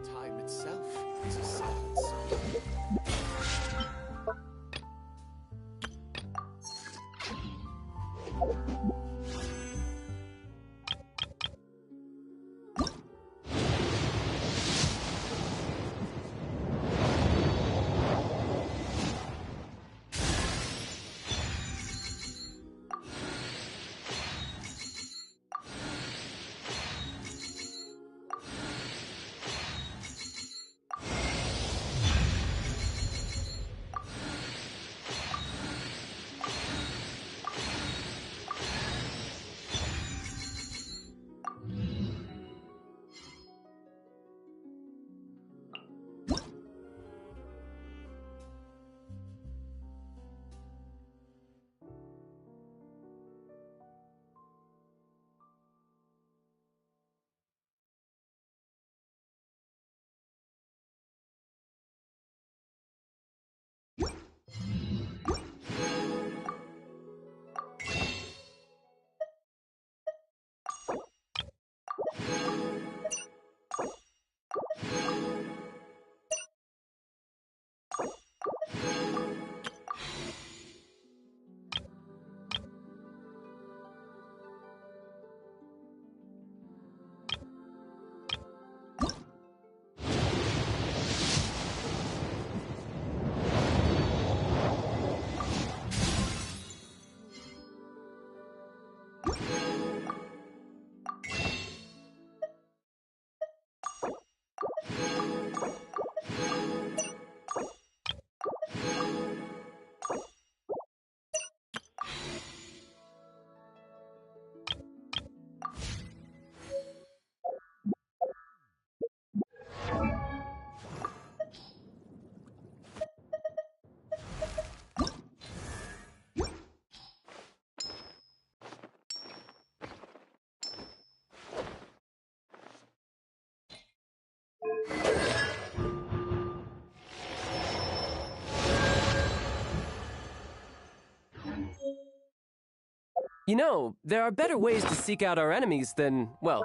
Time itself is a science. You know, there are better ways to seek out our enemies than, well...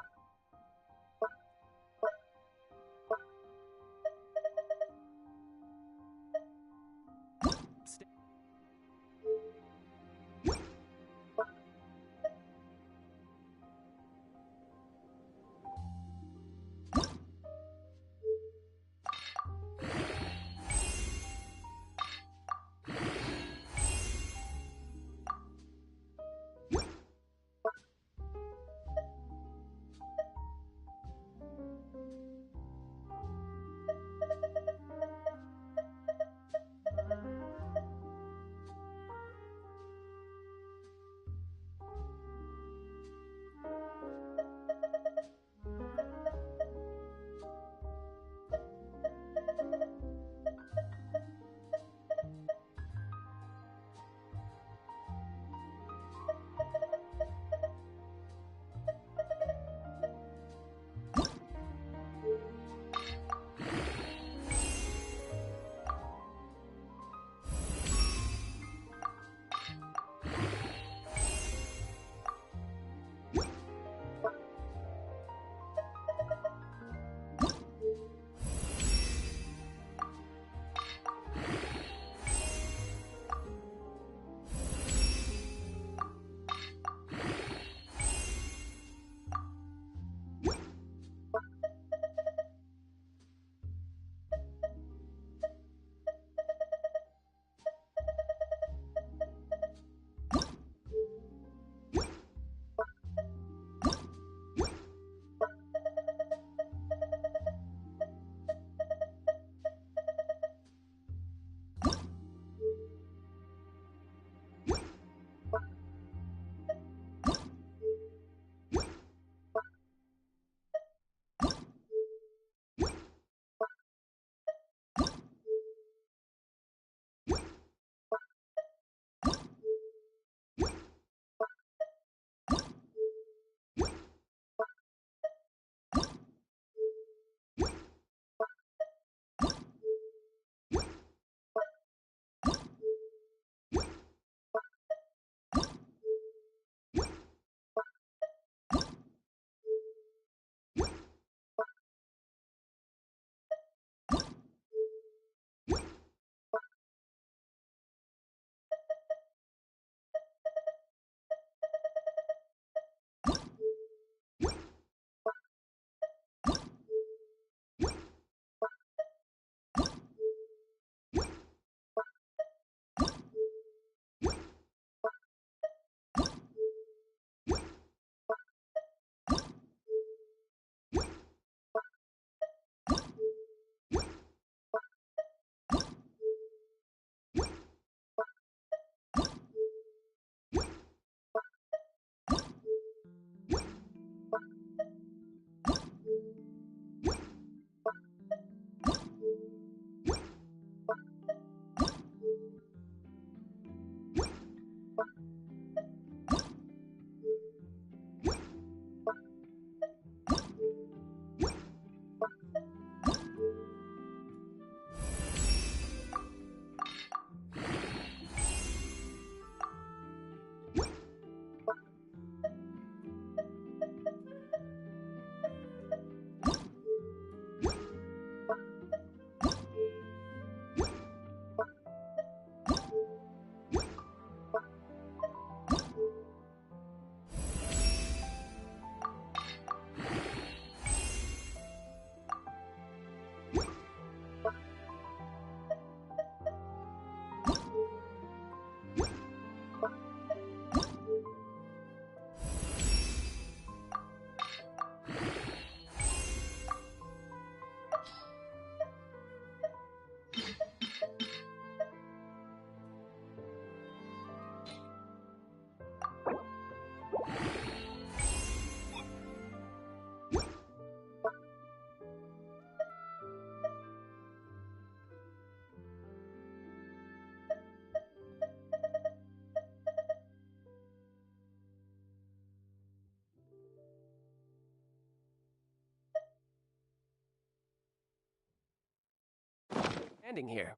Standing here.